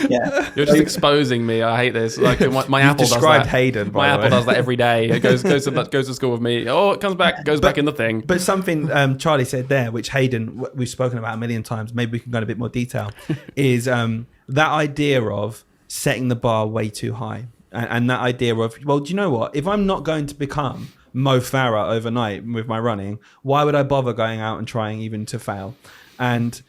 you're just exposing me. I hate this. Like my Apple described does that. Hayden. My Apple does that every day. It goes to school with me. Oh, it comes back, goes back in the thing. But something Charlie said there, which Hayden, we've spoken about a million times. Maybe we can go in a bit more detail. Is that idea of setting the bar way too high, and that idea of, well, do you know what? If I'm not going to become Mo Farah overnight with my running, why would I bother going out and trying even to fail? And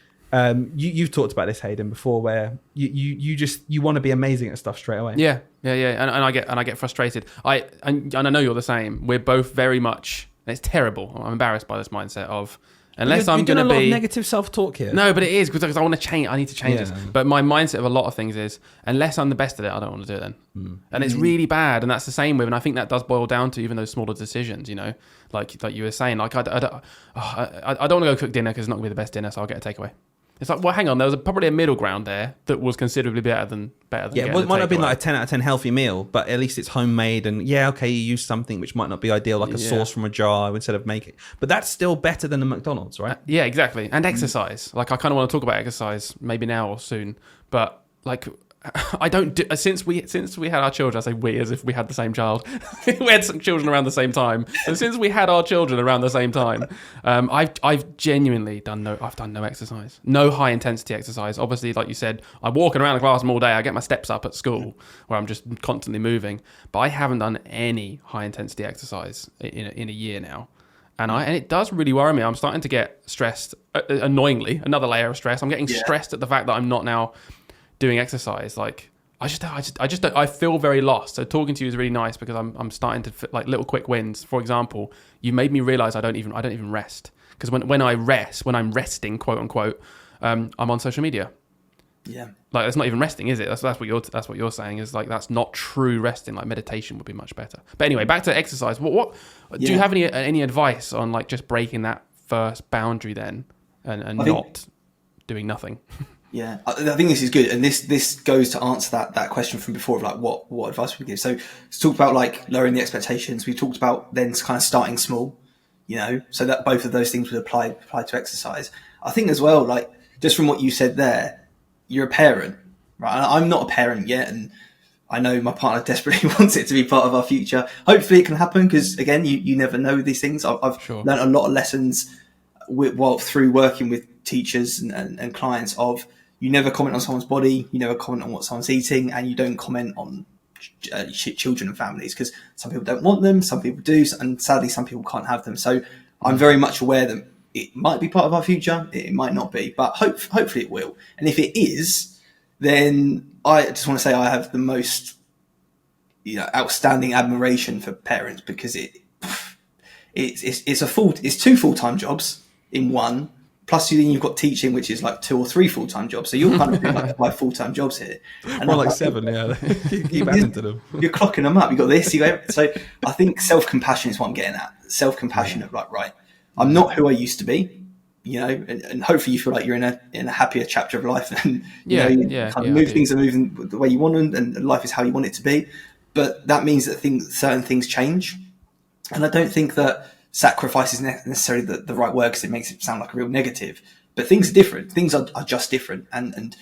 You've talked about this, Hayden, before, where you want to be amazing at stuff straight away. Yeah. And I get frustrated. And I know you're the same. We're both very much. It's terrible. I'm embarrassed by this mindset of unless I'm going to be a lot of negative self-talk here. No, but it is because I want to change. I need to change this. But my mindset of a lot of things is unless I'm the best at it, I don't want to do it then. And it's really bad. And that's the same with. And I think that does boil down to even those smaller decisions. You know, like you were saying. Like I don't want to go cook dinner because it's not going to be the best dinner, so I'll get a takeaway. It's like, well, hang on. There was probably a middle ground there that was considerably better than. Yeah, it might not have been like a 10 out of 10 healthy meal, but at least it's homemade. And okay, you use something which might not be ideal, like a sauce from a jar instead of making. But that's still better than the McDonald's, right? Yeah, exactly. And exercise. Like I kind of want to talk about exercise maybe now or soon, but like. I don't do since we had our children. I say we as if we had the same child. We had some children around the same time, and since we had our children around the same time, I've genuinely done no exercise, no high intensity exercise. Obviously, like you said, I'm walking around the classroom all day. I get my steps up at school where I'm just constantly moving, but I haven't done any high intensity exercise in a year now. And it does really worry me. I'm starting to get stressed. Annoyingly, another layer of stress. I'm getting stressed at the fact that I'm not now doing exercise. Like I just don't, I feel very lost. So talking to you is really nice because I'm starting to like little quick wins. For example, you made me realize I don't even rest, because when I'm resting, quote unquote, I'm on social media. Yeah, like that's not even resting, is it? That's what you're saying is like that's not true resting. Like meditation would be much better. But anyway, back to exercise. What do you have any advice on like just breaking that first boundary then and not doing nothing? Yeah, I think this is good, and this goes to answer that question from before of like what advice we give. So let's talk about like lowering the expectations. We talked about then kind of starting small, you know, so that both of those things would apply to exercise. I think as well, like just from what you said there, you're a parent, right? I'm not a parent yet, and I know my partner desperately wants it to be part of our future. Hopefully, it can happen because again, you never know these things. I've learned a lot of lessons through working with teachers and clients of. You never comment on someone's body, you never comment on what someone's eating, and you don't comment on children and families because some people don't want them, some people do, and sadly some people can't have them. So I'm very much aware that it might be part of our future, it might not be, but hopefully it will. And if it is, then I just want to say I have the most outstanding admiration for parents because it's two full-time jobs in one. Plus, then you've got teaching, which is like 2 or 3 full-time jobs. So you're kind of doing like 5 full-time jobs here. And more like 7, yeah. Keep adding to them. You're clocking them up. You got this. So I think self-compassion is what I'm getting at. Self-compassion of like, right, I'm not who I used to be, you know, and hopefully you feel like you're in a happier chapter of life, and things are moving the way you want them, and life is how you want it to be. But that means that certain things change, and I don't think that sacrifice is necessarily the right word because it makes it sound like a real negative, but things are different. Things are just different. And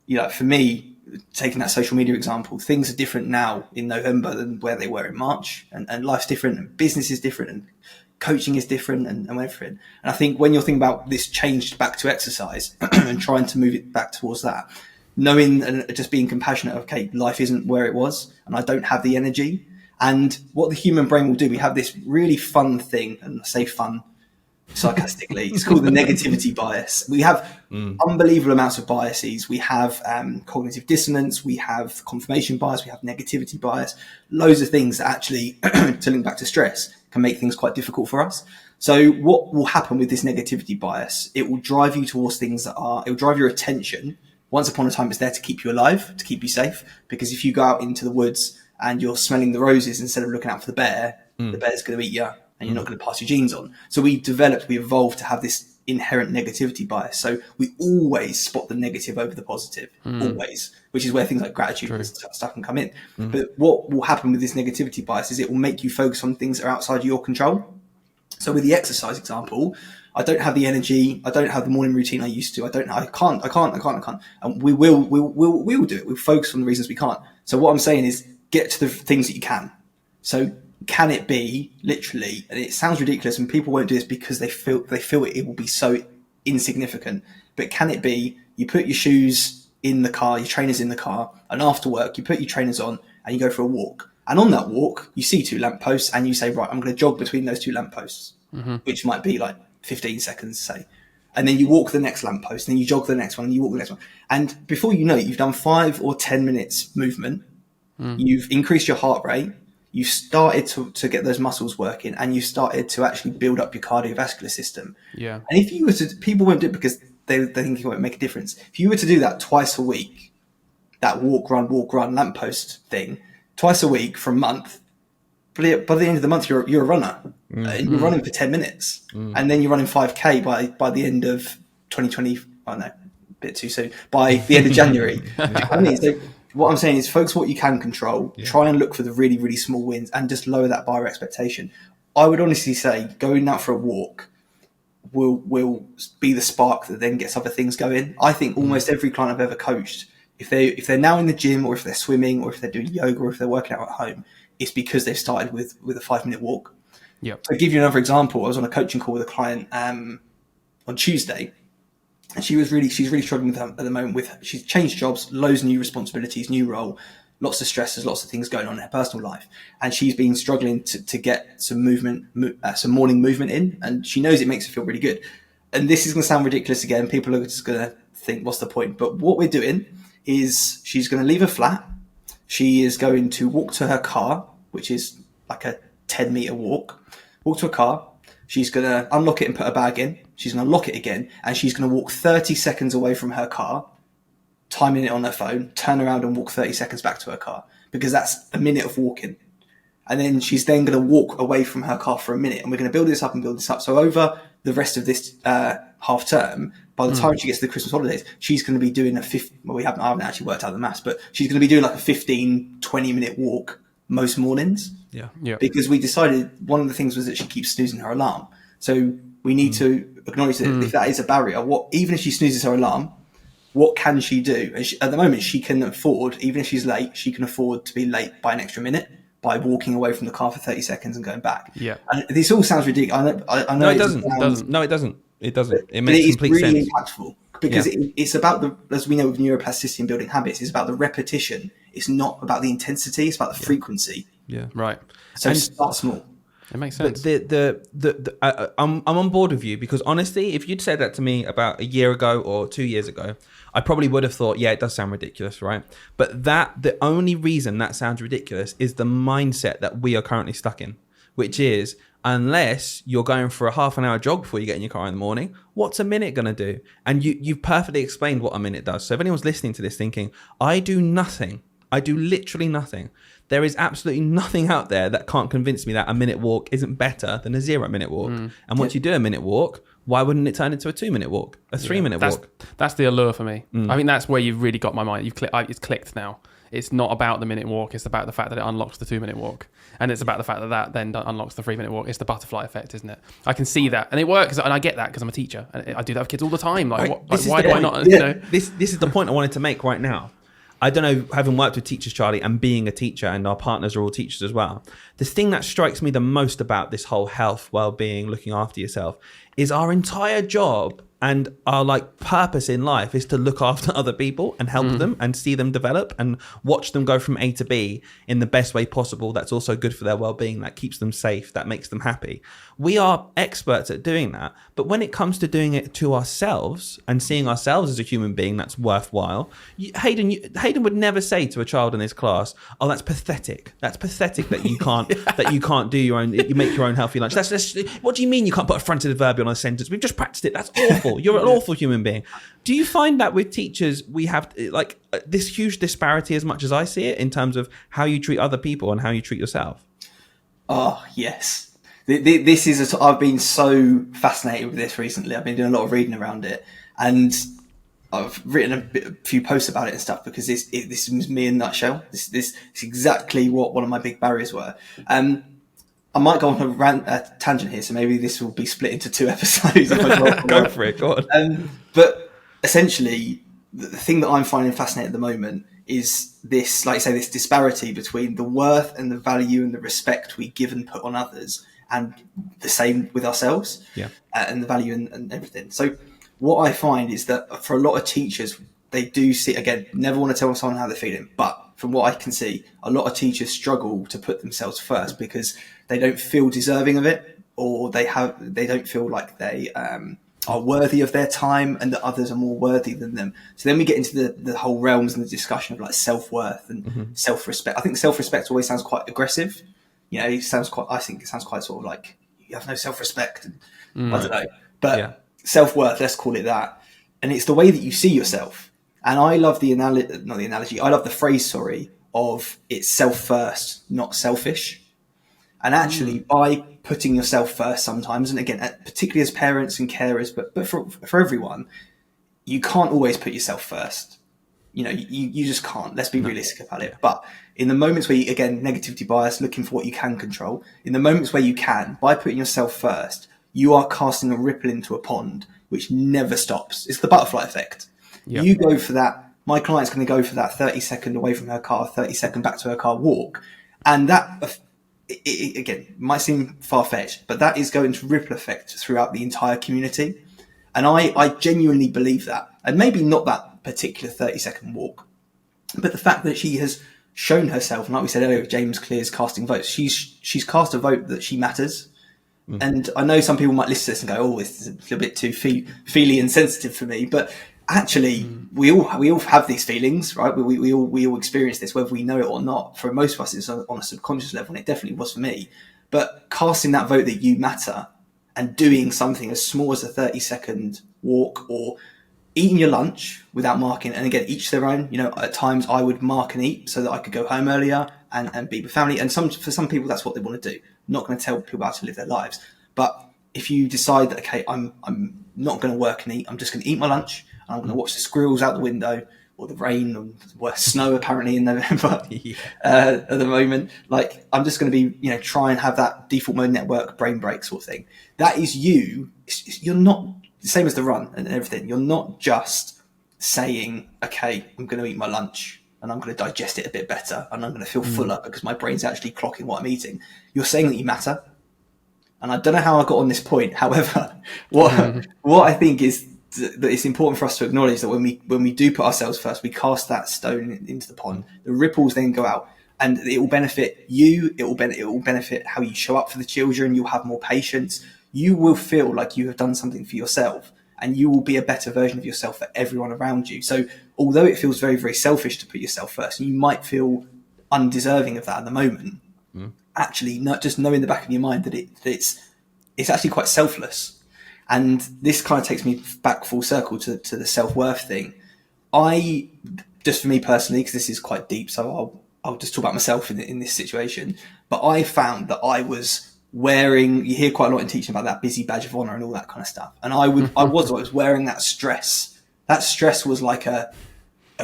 you know, for me, taking that social media example, things are different now in November than where they were in March, and life's different, and business is different, and coaching is different, and everything. And I think when you're thinking about this change back to exercise and trying to move it back towards that, knowing and just being compassionate, okay, life isn't where it was, and I don't have the energy. And what the human brain will do, we have this really fun thing, and I say fun sarcastically, it's called the negativity bias. We have unbelievable amounts of biases. We have cognitive dissonance, we have confirmation bias, we have negativity bias, loads of things that actually, to link back to stress, can make things quite difficult for us. So what will happen with this negativity bias? It will drive you towards things it will drive your attention. Once upon a time, it's there to keep you alive, to keep you safe, because if you go out into the woods and you're smelling the roses instead of looking out for the bear's going to eat you, and you're not going to pass your genes on. So we evolved to have this inherent negativity bias. So we always spot the negative over the positive, always, which is where things like gratitude and stuff can come in. But what will happen with this negativity bias is it will make you focus on things that are outside of your control. So with the exercise example, I don't have the energy. I don't have the morning routine I used to. I can't. And we will do it. We'll focus on the reasons we can't. So what I'm saying is, get to the things that you can. So can it be literally, and it sounds ridiculous and people won't do this because they feel it will be so insignificant, but can it be you put your shoes in the car, your trainers in the car, and after work you put your trainers on and you go for a walk, and on that walk you see 2 lampposts and you say, right, I'm going to jog between those 2 lampposts, which might be like 15 seconds, say. And then you walk the next lamppost, and then you jog the next one, and you walk the next one. And before you know it, you've done 5 or 10 minutes movement. You've increased your heart rate. You started to get those muscles working, and you started to actually build up your cardiovascular system. Yeah. And if you were to, people won't do it because they think it won't make a difference. If you were to do that twice a week, that walk, run, lamppost thing, twice a week for a month, by the end of the month, you're a runner. And you're running for 10 minutes. And then you're running 5K by the end of 2020. Oh, no, a bit too soon. By the end of January. Do you know what I mean? So what I'm saying is focus what you can control. Yeah. Try and look for the really, really small wins and just lower that bar expectation. I would honestly say going out for a walk will be the spark that then gets other things going. I think almost every client I've ever coached, if they're now in the gym, or if they're swimming, or if they're doing yoga, or if they're working out at home, it's because they've started with a 5-minute walk. Yeah. So I'll give you another example. I was on a coaching call with a client on Tuesday, and she's really struggling with at the moment. She's changed jobs, loads of new responsibilities, new role, lots of stresses, lots of things going on in her personal life, and she's been struggling to get some movement, some morning movement in, and she knows it makes her feel really good. And this is going to sound ridiculous again. People are just going to think, "What's the point?" But what we're doing is she's going to leave her flat. She is going to walk to her car, which is like a 10-meter walk. Walk to a car. She's going to unlock it and put her bag in. She's going to lock it again, and she's going to walk 30 seconds away from her car, timing it on her phone, turn around and walk 30 seconds back to her car, because that's a minute of walking. And then she's then going to walk away from her car for a minute, and we're going to build this up and build this up. So over the rest of this half term, by the time she gets to the Christmas holidays, she's going to be doing I haven't actually worked out the maths, but she's going to be doing like a 15, 20-minute walk most mornings. Yeah. Because we decided one of the things was that she keeps snoozing her alarm. So we need to acknowledge that if that is a barrier, even if she snoozes her alarm, what can she do? And at the moment, she can afford, even if she's late, she can afford to be late by an extra minute by walking away from the car for 30 seconds and going back. Yeah. And this all sounds ridiculous. I know no, it doesn't. No, it doesn't. It doesn't. It makes complete sense. It's really impactful because it's about as we know with neuroplasticity and building habits, it's about the repetition. It's not about the intensity. It's about the frequency. Yeah. Right. So start small. It makes sense. I'm on board with you, because honestly, if you'd said that to me about a year ago or 2 years ago, I probably would have thought, yeah, it does sound ridiculous, right? But the only reason that sounds ridiculous is the mindset that we are currently stuck in, which is, unless you're going for a half an hour jog before you get in your car in the morning, what's a minute going to do? And you've perfectly explained what a minute does. So if anyone's listening to this thinking, I do literally nothing, there is absolutely nothing out there that can't convince me that a minute walk isn't better than a 0-minute walk. And once you do a minute walk, why wouldn't it turn into a 2-minute walk, a 3-minute walk? That's the allure for me. I think that's where you've really got my mind. It's clicked now. It's not about the minute walk. It's about the fact that it unlocks the 2-minute walk. And it's about the fact that then unlocks the 3-minute walk. It's the butterfly effect, isn't it? I can see that. And it works. And I get that because I'm a teacher. And I do that with kids all the time. Why do I not? Yeah. You know? This is the point I wanted to make right now. I don't know, having worked with teachers, Chalrie, and being a teacher, and our partners are all teachers as well, the thing that strikes me the most about this whole health, well-being, looking after yourself, is our entire job and our purpose in life is to look after other people and help them and see them develop and watch them go from A to B in the best way possible. That's also good for their well-being, that keeps them safe, that makes them happy. We are experts at doing that. But when it comes to doing it to ourselves and seeing ourselves as a human being that's worthwhile, Hayden would never say to a child in his class, "Oh, that's pathetic. That's pathetic that you can't do your own. You make your own healthy lunch. What do you mean you can't put a fronted verb on a sentence? We've just practiced it. That's awful. You're an awful human being." Do you find that with teachers we have this huge disparity, as much as I see it, in terms of how you treat other people and how you treat yourself? Oh, yes. This is I've been so fascinated with this recently. I've been doing a lot of reading around it, and I've written a few posts about it and stuff, because this is me in a nutshell. This is exactly what one of my big barriers were. I might go on a tangent here, so maybe this will be split into 2 episodes. If I go for it, go on. But essentially, the thing that I'm finding fascinating at the moment is this, like I say, this disparity between the worth and the value and the respect we give and put on others, and the same with ourselves, and the value and everything. So what I find is that for a lot of teachers, they do see, again, never want to tell someone how they're feeling, but from what I can see, a lot of teachers struggle to put themselves first because they don't feel deserving of it, or they don't feel like they are worthy of their time and that others are more worthy than them. So then we get into the whole realms and the discussion of like self-worth and self-respect. I think self-respect always sounds quite aggressive. You know, I think it sounds quite sort of like you have no self-respect. And I don't know. But self-worth, let's call it that. And it's the way that you see yourself. And I love I love the phrase, of it's self first, not selfish. And actually, by putting yourself first sometimes, and again, particularly as parents and carers, but for everyone, you can't always put yourself first. You know, you just can't. Let's be realistic about it. But in the moments where you, again, negativity bias, looking for what you can control, in the moments where you can, by putting yourself first, you are casting a ripple into a pond, which never stops. It's the butterfly effect. Yep. You go for that. My client's going to go for that 30-second away from her car, 30-second back to her car walk. And that, again, might seem far-fetched, but that is going to ripple effect throughout the entire community. And I genuinely believe that. And maybe not that particular 30-second walk, but the fact that she has shown herself, and like we said earlier, James Clear's casting votes, she's cast a vote that she matters. And I know some people might listen to this and go, "Oh, it's a little bit too feely and sensitive for me." But actually, we all have these feelings, right? We all experience this, whether we know it or not. For most of us, it's on a subconscious level, and it definitely was for me. But casting that vote that you matter and doing something as small as a 30-second walk or eating your lunch without marking, and again, each their own. You know, at times I would mark and eat so that I could go home earlier and be with family. And for some people, that's what they want to do. I'm not going to tell people how to live their lives. But if you decide that, okay, I'm not going to work and eat, I'm just going to eat my lunch, and I'm going to watch the squirrels out the window, or the rain, or snow apparently in November at the moment. Like, I'm just going to be, you know, try and have that default mode network brain break sort of thing. That is you. You're not the same as the run and everything. You're not just saying, okay, I'm going to eat my lunch and I'm going to digest it a bit better and I'm going to feel fuller because my brain's actually clocking what I'm eating. You're saying that you matter. And I don't know how I got on this point. However, what I think is that it's important for us to acknowledge that when we do put ourselves first, we cast that stone into the pond. The ripples then go out, and it will benefit you. It will benefit how you show up for the children. You'll have more patience. You will feel like you have done something for yourself, and you will be a better version of yourself for everyone around you. So, although it feels very, very selfish to put yourself first, and you might feel undeserving of that at the moment, actually, not just know in the back of your mind that it's actually quite selfless. And this kind of takes me back full circle to the self-worth thing. Just for me personally, because this is quite deep, so I'll just talk about myself in this situation. But I found that I was wearing, you hear quite a lot in teaching about that busy badge of honor and all that kind of stuff. And I was wearing that stress. That stress was like a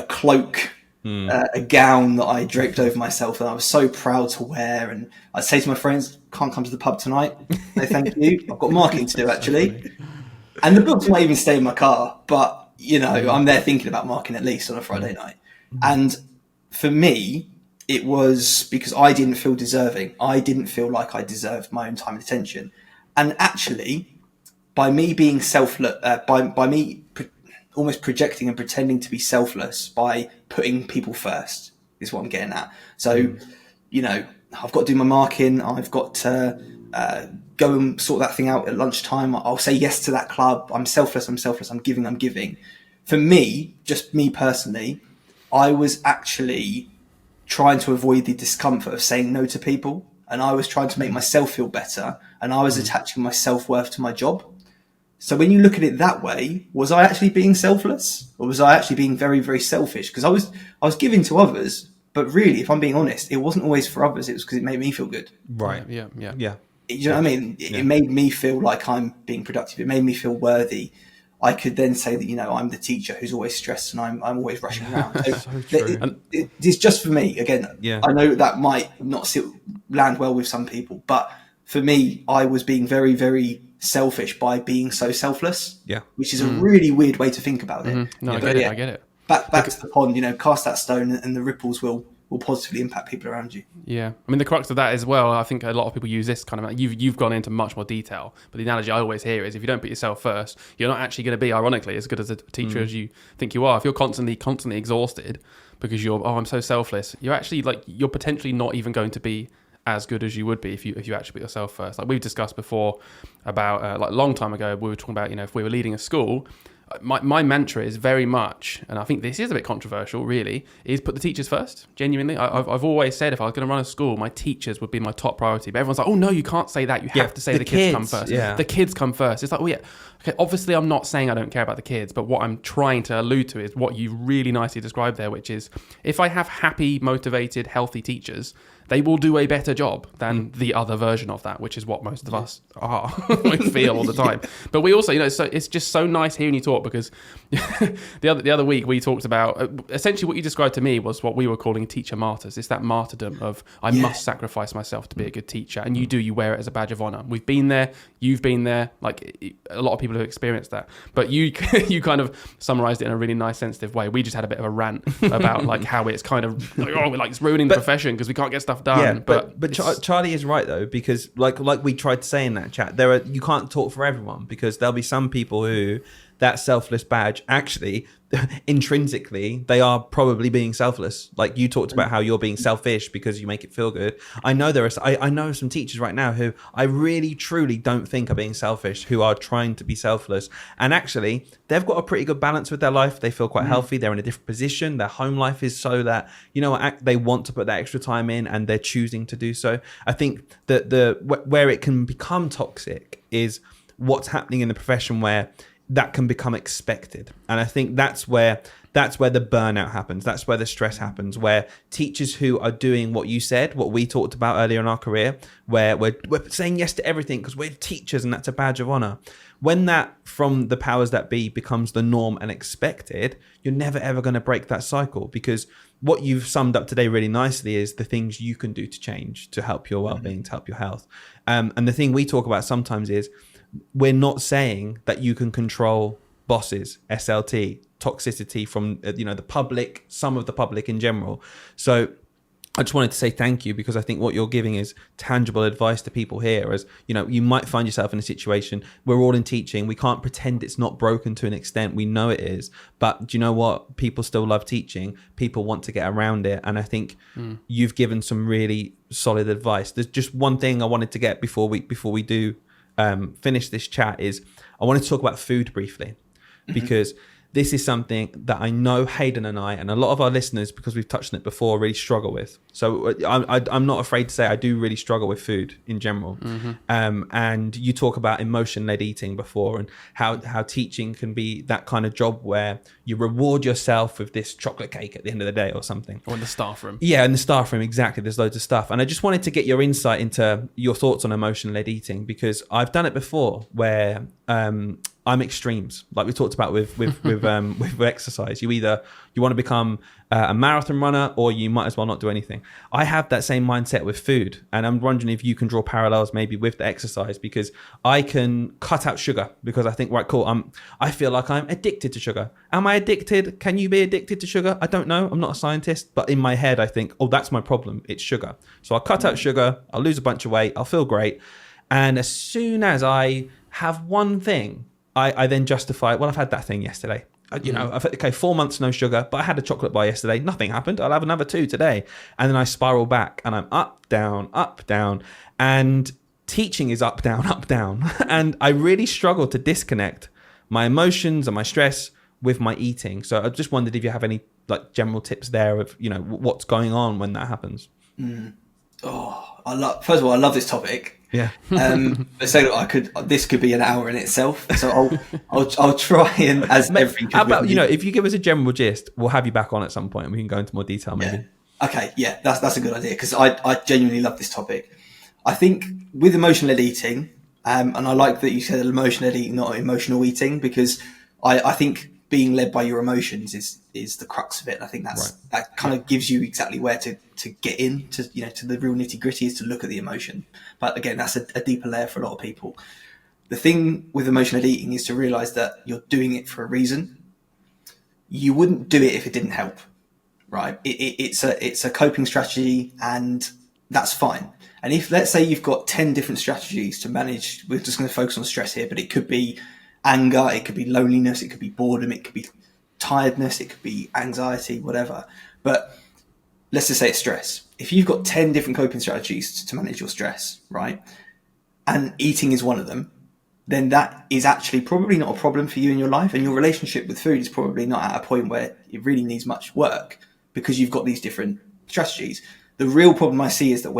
cloak, a gown that I draped over myself, and I was so proud to wear. And I'd say to my friends, "Can't come to the pub tonight. No, thank you. I've got marking to do, actually." And the books might even stay in my car, but you know, I'm there thinking about marking at least on a Friday night. And for me, it was because I didn't feel deserving. I didn't feel like I deserved my own time and attention. And actually, by me being by me almost projecting and pretending to be selfless by putting people first is what I'm getting at. So, you know, I've got to do my marking. I've got to go and sort that thing out at lunchtime. I'll say yes to that club. I'm selfless. I'm giving. For me, just me personally, I was actually trying to avoid the discomfort of saying no to people. And I was trying to make myself feel better. And I was attaching my self-worth to my job. So when you look at it that way, was I actually being selfless, or was I actually being very, very selfish? Because I was giving to others, but really, if I'm being honest, it wasn't always for others. It was because it made me feel good. Right. Yeah. You know what I mean? It made me feel like I'm being productive. It made me feel worthy. I could then say that, you know, I'm the teacher who's always stressed and I'm always rushing around. So true. It's just for me. Again, I know that might not land well with some people, but for me, I was being very, very selfish by being so selfless. Yeah, which is a really weird way to think about it. No, I get it. Back to the pond. You know, cast that stone, and the ripples will positively impact people around you. Yeah, I mean the crux of that as well. I think a lot of people use this kind of. You've gone into much more detail, but the analogy I always hear is if you don't put yourself first, you're not actually going to be, ironically, as good as a teacher as you think you are. If you're constantly exhausted because I'm so selfless, you're actually you're potentially not even going to be as good as you would be if you actually put yourself first. Like we've discussed before about like a long time ago, we were talking about, if we were leading a school, my mantra is very much, and I think this is a bit controversial really, is put the teachers first. Genuinely, I've always said if I was going to run a school, my teachers would be my top priority. But everyone's like, oh no, you can't say that. You have to say the kids come first. Yeah. The kids come first. It's like, well, yeah, okay. Obviously, I'm not saying I don't care about the kids, but what I'm trying to allude to is what you really nicely described there, which is if I have happy, motivated, healthy teachers, they will do a better job than the other version of that, which is what most of us are. We feel all the time. But we also, so it's just so nice hearing you talk, because the other week we talked about essentially what you described to me was what we were calling teacher martyrs. It's that martyrdom of I must sacrifice myself to be a good teacher, and you wear it as a badge of honor. We've been there, you've been there, like a lot of people have experienced that. But you kind of summarized it in a really nice, sensitive way. We just had a bit of a rant about like how it's kind of like it's ruining the profession because we can't get stuff done. Yeah, but Charlie is right though, because like we tried to say in that chat, you can't talk for everyone, because there'll be some people who that selfless badge actually intrinsically they are probably being selfless. Like you talked about how you're being selfish because you make it feel good. I know I know some teachers right now who I really truly don't think are being selfish, who are trying to be selfless, and actually they've got a pretty good balance with their life. They feel quite healthy. They're in a different position. Their home life is so that they want to put that extra time in, and they're choosing to do so. I think that where it can become toxic is what's happening in the profession, where that can become expected. And I think that's where the burnout happens. That's where the stress happens, where teachers who are doing what you said, what we talked about earlier in our career, where we're saying yes to everything because we're teachers and that's a badge of honor. When that from the powers that be becomes the norm and expected, you're never ever going to break that cycle, because what you've summed up today really nicely is the things you can do to change, to help your well-being, to help your health. And the thing we talk about sometimes is we're not saying that you can control bosses, SLT, toxicity from the public, some of the public in general. So I just wanted to say thank you, because I think what you're giving is tangible advice to people here. As you might find yourself in a situation, we're all in teaching, we can't pretend it's not broken to an extent, we know it is, but do you know what, people still love teaching, people want to get around it. And I think you've given some really solid advice. There's just one thing I wanted to get before we do finish this chat, is I wanted to talk about food briefly, because this is something that I know Hayden and I and a lot of our listeners, because we've touched on it before, really struggle with. So I'm not afraid to say I do really struggle with food in general. And you talk about emotion-led eating before, and how teaching can be that kind of job where you reward yourself with this chocolate cake at the end of the day or something. Or in the staff room. Yeah, in the staff room, exactly. There's loads of stuff. And I just wanted to get your insight into your thoughts on emotion-led eating, because I've done it before where I'm extremes, like we talked about with exercise. You want to become a marathon runner, or you might as well not do anything. I have that same mindset with food, and I'm wondering if you can draw parallels maybe with the exercise, because I can cut out sugar because I think, right, cool, I feel like I'm addicted to sugar. Am I addicted? Can you be addicted to sugar? I don't know. I'm not a scientist, but in my head I think, oh, that's my problem. It's sugar. So I'll cut out sugar. I'll lose a bunch of weight. I'll feel great. And as soon as I have one thing, I then justify, well, I've had that thing yesterday. I've had, 4 months no sugar, but I had a chocolate bar yesterday. Nothing happened. I'll have another 2 today. And then I spiral back, and I'm up, down, up, down. And teaching is up, down, up, down. And I really struggle to disconnect my emotions and my stress with my eating. So I just wondered if you have any like general tips there of, what's going on when that happens. First of all, I love this topic. Yeah. So this could be an hour in itself. So I'll try and, as everything. How about, if you give us a general gist, we'll have you back on at some point and we can go into more detail maybe. Yeah. Okay. Yeah, that's a good idea, because I genuinely love this topic. I think with emotion-led eating, and I like that you said emotion-led eating, not emotional eating, because I think being led by your emotions is the crux of it. I think that kind of gives you exactly where to get into, to the real nitty gritty, is to look at the emotion. But again, that's a deeper layer for a lot of people. The thing with emotional eating is to realize that you're doing it for a reason. You wouldn't do it if it didn't help, right? It's a coping strategy, and that's fine. And if, let's say, you've got 10 different strategies to manage, we're just going to focus on stress here, but it could be anger, it could be loneliness, it could be boredom, it could be tiredness, it could be anxiety, whatever. But let's just say it's stress. If you've got 10 different coping strategies to manage your stress, right, and eating is one of them, then that is actually probably not a problem for you in your life, and your relationship with food is probably not at a point where it really needs much work because you've got these different strategies. The real problem I see is that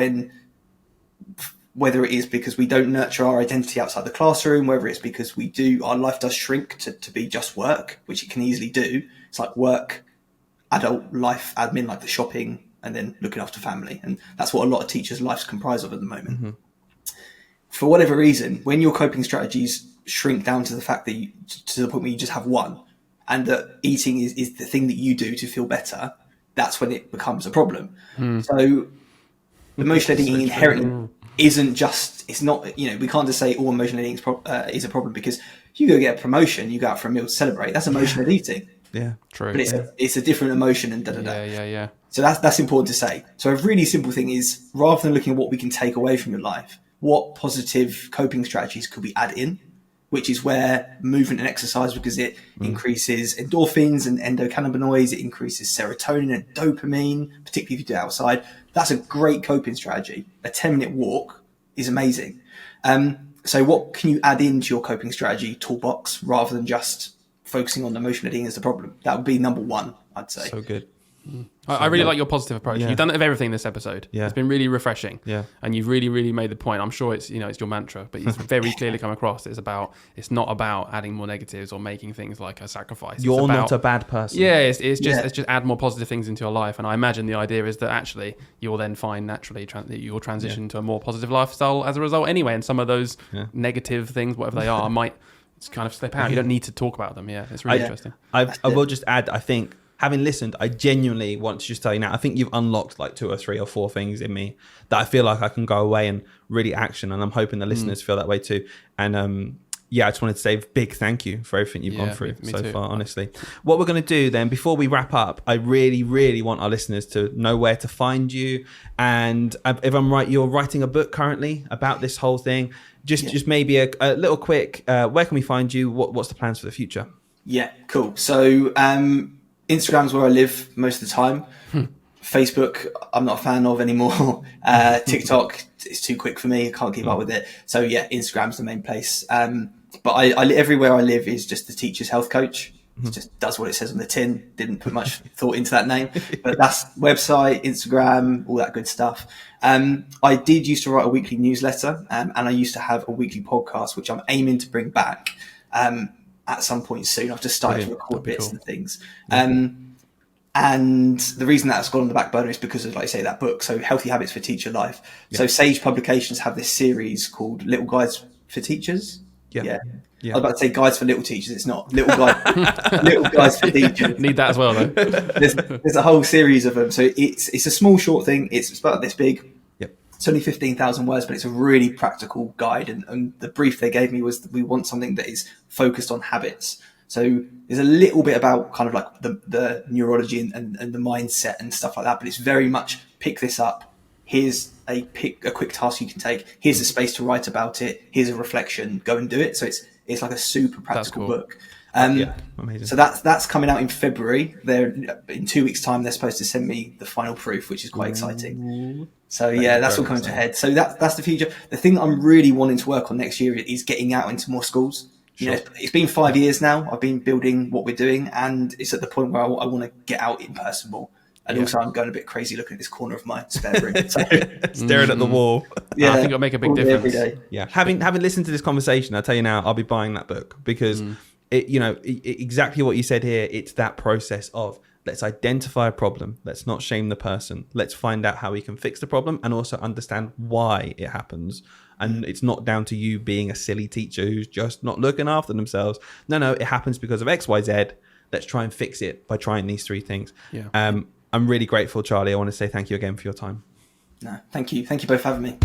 whether it is because we don't nurture our identity outside the classroom, whether it's because our life does shrink to be just work, which it can easily do. It's like work, adult life, admin, like the shopping, and then looking after family. And that's what a lot of teachers' lives comprise of at the moment. Mm-hmm. For whatever reason, when your coping strategies shrink down to the fact that to the point where you just have one, and that eating is the thing that you do to feel better, that's when it becomes a problem. So emotional eating inherently isn't just, it's not, we can't just say all emotional eating is a problem, because you go get a promotion, you go out for a meal to celebrate, that's emotional eating. Yeah, true. But it's a different emotion and Yeah. So that's important to say. So a really simple thing is, rather than looking at what we can take away from your life, what positive coping strategies could we add in? Which is where movement and exercise, because it increases endorphins and endocannabinoids, it increases serotonin and dopamine, particularly if you do it outside. That's a great coping strategy. A 10-minute walk is amazing. So what can you add into your coping strategy toolbox rather than just focusing on emotional eating as the problem? That would be number one, I'd say. So good. I really like your positive approach. Yeah. You've done it of everything this episode. Yeah. It's been really refreshing. Yeah. And you've really, really made the point. I'm sure it's your mantra, but it's very clearly come across. It's not about adding more negatives or making things like a sacrifice. You're not a bad person. Yeah, it's just add more positive things into your life. And I imagine the idea is that actually you'll then find naturally that you'll transition to a more positive lifestyle as a result anyway. And some of those negative things, whatever they are, might kind of slip out. You don't need to talk about them. Yeah, it's really interesting. I will just add, I think, having listened, I genuinely want to just tell you now, I think you've unlocked like 2 or 3 or 4 things in me that I feel like I can go away and really action. And I'm hoping the listeners feel that way too. And I just wanted to say a big thank you for everything you've gone through so far, honestly. What we're going to do then, before we wrap up, I really, really want our listeners to know where to find you. And if I'm right, you're writing a book currently about this whole thing. Just maybe a little quick, where can we find you? What's the plans for the future? Yeah, cool. So Instagram's where I live most of the time. Facebook, I'm not a fan of anymore. TikTok is too quick for me. I can't keep up with it. So yeah, Instagram's the main place. But I everywhere I live is just the teacher's health coach. It just does what it says on the tin. Didn't put much thought into that name, but that's website, Instagram, all that good stuff. I did used to write a weekly newsletter, and I used to have a weekly podcast, which I'm aiming to bring back at some point soon. I've just started to record bits and things. And the reason that's gone on the back burner is because of, like I say, that book. So Healthy Habits for Teacher Life. Yeah. So Sage Publications have this series called Little Guides for Teachers. Yeah. I was about to say guides for little teachers. It's not. Little guides for teachers. Need that as well, though. There's a whole series of them. So it's a small, short thing. It's about this big. Yep. It's only 15,000 words, but it's a really practical guide. And the brief they gave me was that we want something that is focused on habits. So there's a little bit about kind of like the neurology and the mindset and stuff like that. But it's very much pick this up. Here's a quick task you can take. Here's a space to write about it. Here's a reflection. Go and do it. So it's like a super practical book. Amazing. So that's coming out in February. In 2 weeks' time, they're supposed to send me the final proof, which is quite exciting. So that's all coming to a head. So that's the future. The thing that I'm really wanting to work on next year is getting out into more schools. Sure. You know, it's been 5 years now. I've been building what we're doing, and it's at the point where I want to get out in person more. And also, I'm going a bit crazy looking at this corner of my spare room, so. Staring at the wall. Yeah, I think it'll make a big difference. Every day. Yeah, having listened to this conversation, I'll tell you now, I'll be buying that book because exactly what you said here. It's that process of let's identify a problem. Let's not shame the person. Let's find out how we can fix the problem and also understand why it happens. And it's not down to you being a silly teacher who's just not looking after themselves. No, it happens because of X, Y, Z. Let's try and fix it by trying these 3 things. Yeah. I'm really grateful, Chalrie. I want to say thank you again for your time. No, thank you. Thank you both for having me.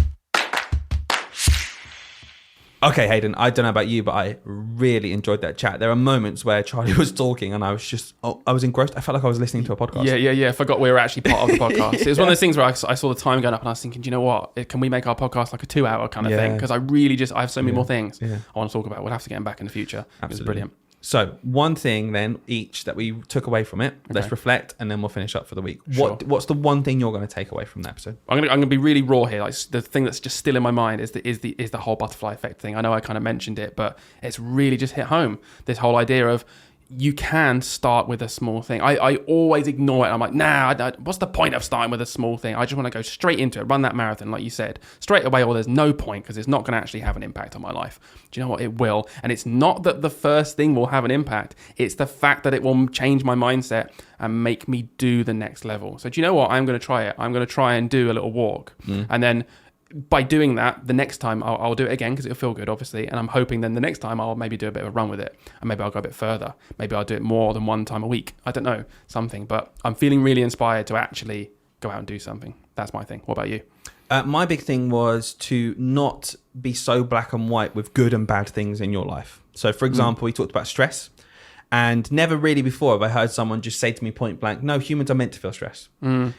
Okay, Hayden, I don't know about you, but I really enjoyed that chat. There are moments where Chalrie was talking and I was just, I was engrossed. I felt like I was listening to a podcast. Yeah. I forgot we were actually part of the podcast. It was one of those things where I saw the time going up and I was thinking, do you know what? Can we make our podcast like a 2-hour kind of thing? Because I have so many more things I want to talk about. We'll have to get them back in the future. Absolutely. It was brilliant. So one thing then each that we took away from it. Let's reflect, and then we'll finish up for the week. Sure. What's the one thing you're going to take away from that episode? I'm gonna be really raw here. Like the thing that's just still in my mind is the whole butterfly effect thing. I know I kind of mentioned it, but it's really just hit home. This whole idea of you can start with a small thing. I always ignore it. I'm like, nah, what's the point of starting with a small thing? I just want to go straight into it, run that marathon, like you said, straight away, or there's no point because it's not going to actually have an impact on my life. Do you know what? It will. And it's not that the first thing will have an impact. It's the fact that it will change my mindset and make me do the next level. So do you know what? I'm going to try it. I'm going to try and do a little walk. And then by doing that, the next time I'll do it again because it'll feel good, obviously. And I'm hoping then the next time I'll maybe do a bit of a run with it. And maybe I'll go a bit further. Maybe I'll do it more than one time a week. I don't know, something. But I'm feeling really inspired to actually go out and do something. That's my thing. What about you? My big thing was to not be so black and white with good and bad things in your life. So, for example, we talked about stress. And never really before have I heard someone just say to me point blank, no, humans are meant to feel stress.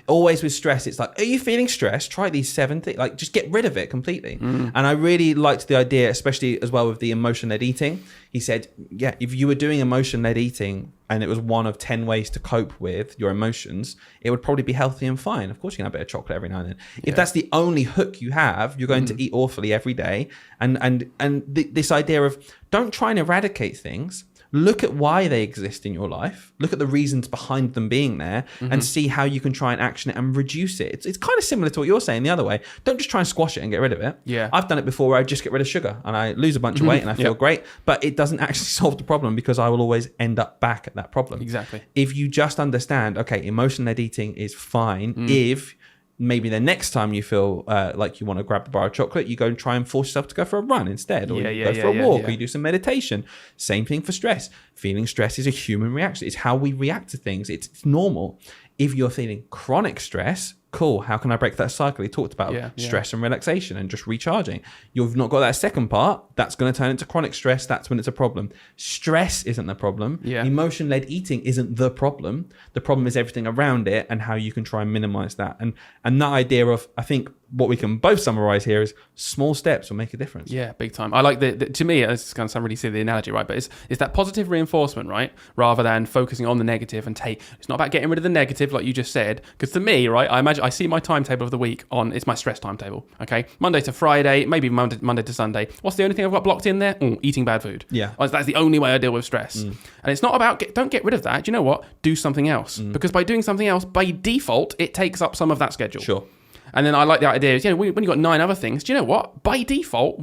Always with stress, it's like, are you feeling stressed? Try these 7 things. Like, just get rid of it completely. And I really liked the idea, especially as well with the emotion-led eating. He said, yeah, if you were doing emotion-led eating and it was one of 10 ways to cope with your emotions, it would probably be healthy and fine. Of course, you can have a bit of chocolate every now and then. If that's the only hook you have, you're going to eat awfully every day. And this idea of don't try and eradicate things. Look at why they exist in your life. Look at the reasons behind them being there and see how you can try and action it and reduce it. It's kind of similar to what you're saying the other way. Don't just try and squash it and get rid of it. Yeah. I've done it before where I just get rid of sugar and I lose a bunch of weight and I feel great, but it doesn't actually solve the problem because I will always end up back at that problem. Exactly. If If you just understand, okay, emotion-led eating is fine if maybe the next time you feel like you want to grab a bar of chocolate, you go and try and force yourself to go for a run instead, or you go for a walk, or you do some meditation. Same thing for stress. Feeling stress is a human reaction. It's how we react to things. It's normal. If you're feeling chronic stress, cool. How can I break that cycle? He talked about stress and relaxation and just recharging. You've not got that second part. That's going to turn into chronic stress. That's when it's a problem. Stress isn't the problem. Emotion-led eating isn't the problem. The problem is everything around it and how you can try and minimize that. And that idea of, I think what we can both summarize here is small steps will make a difference. Yeah, big time. I like to me, it's going to sound really silly, the analogy, right? But it's that positive reinforcement, right? Rather than focusing on the negative and it's not about getting rid of the negative, like you just said. Because to me, right, I see my timetable of the week it's my stress timetable, okay? Monday to Friday, maybe Monday to Sunday. What's the only thing I've got blocked in there? Eating bad food. Yeah. That's the only way I deal with stress. And it's not about, don't get rid of that. Do you know what? Do something else. Because by doing something else, by default, it takes up some of that schedule. Sure. And then I like the idea is, when you've got 9 other things, do you know what? By default,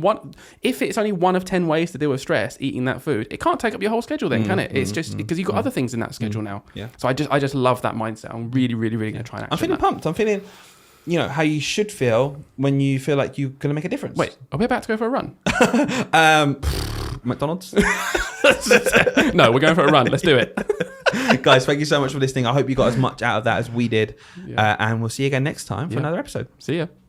if it's only one of 10 ways to deal with stress, eating that food, it can't take up your whole schedule then, can it? It's just because you've got other things in that schedule now. Yeah. So I just love that mindset. I'm really, really, really going to try and action I'm feeling that. pumped. I'm feeling, how you should feel when you feel like you're going to make a difference. Wait, are we about to go for a run? McDonald's? No, we're going for a run. Let's do it. Guys, thank you so much for listening. I hope you got as much out of that as we did. And we'll see you again next time for another episode. See ya.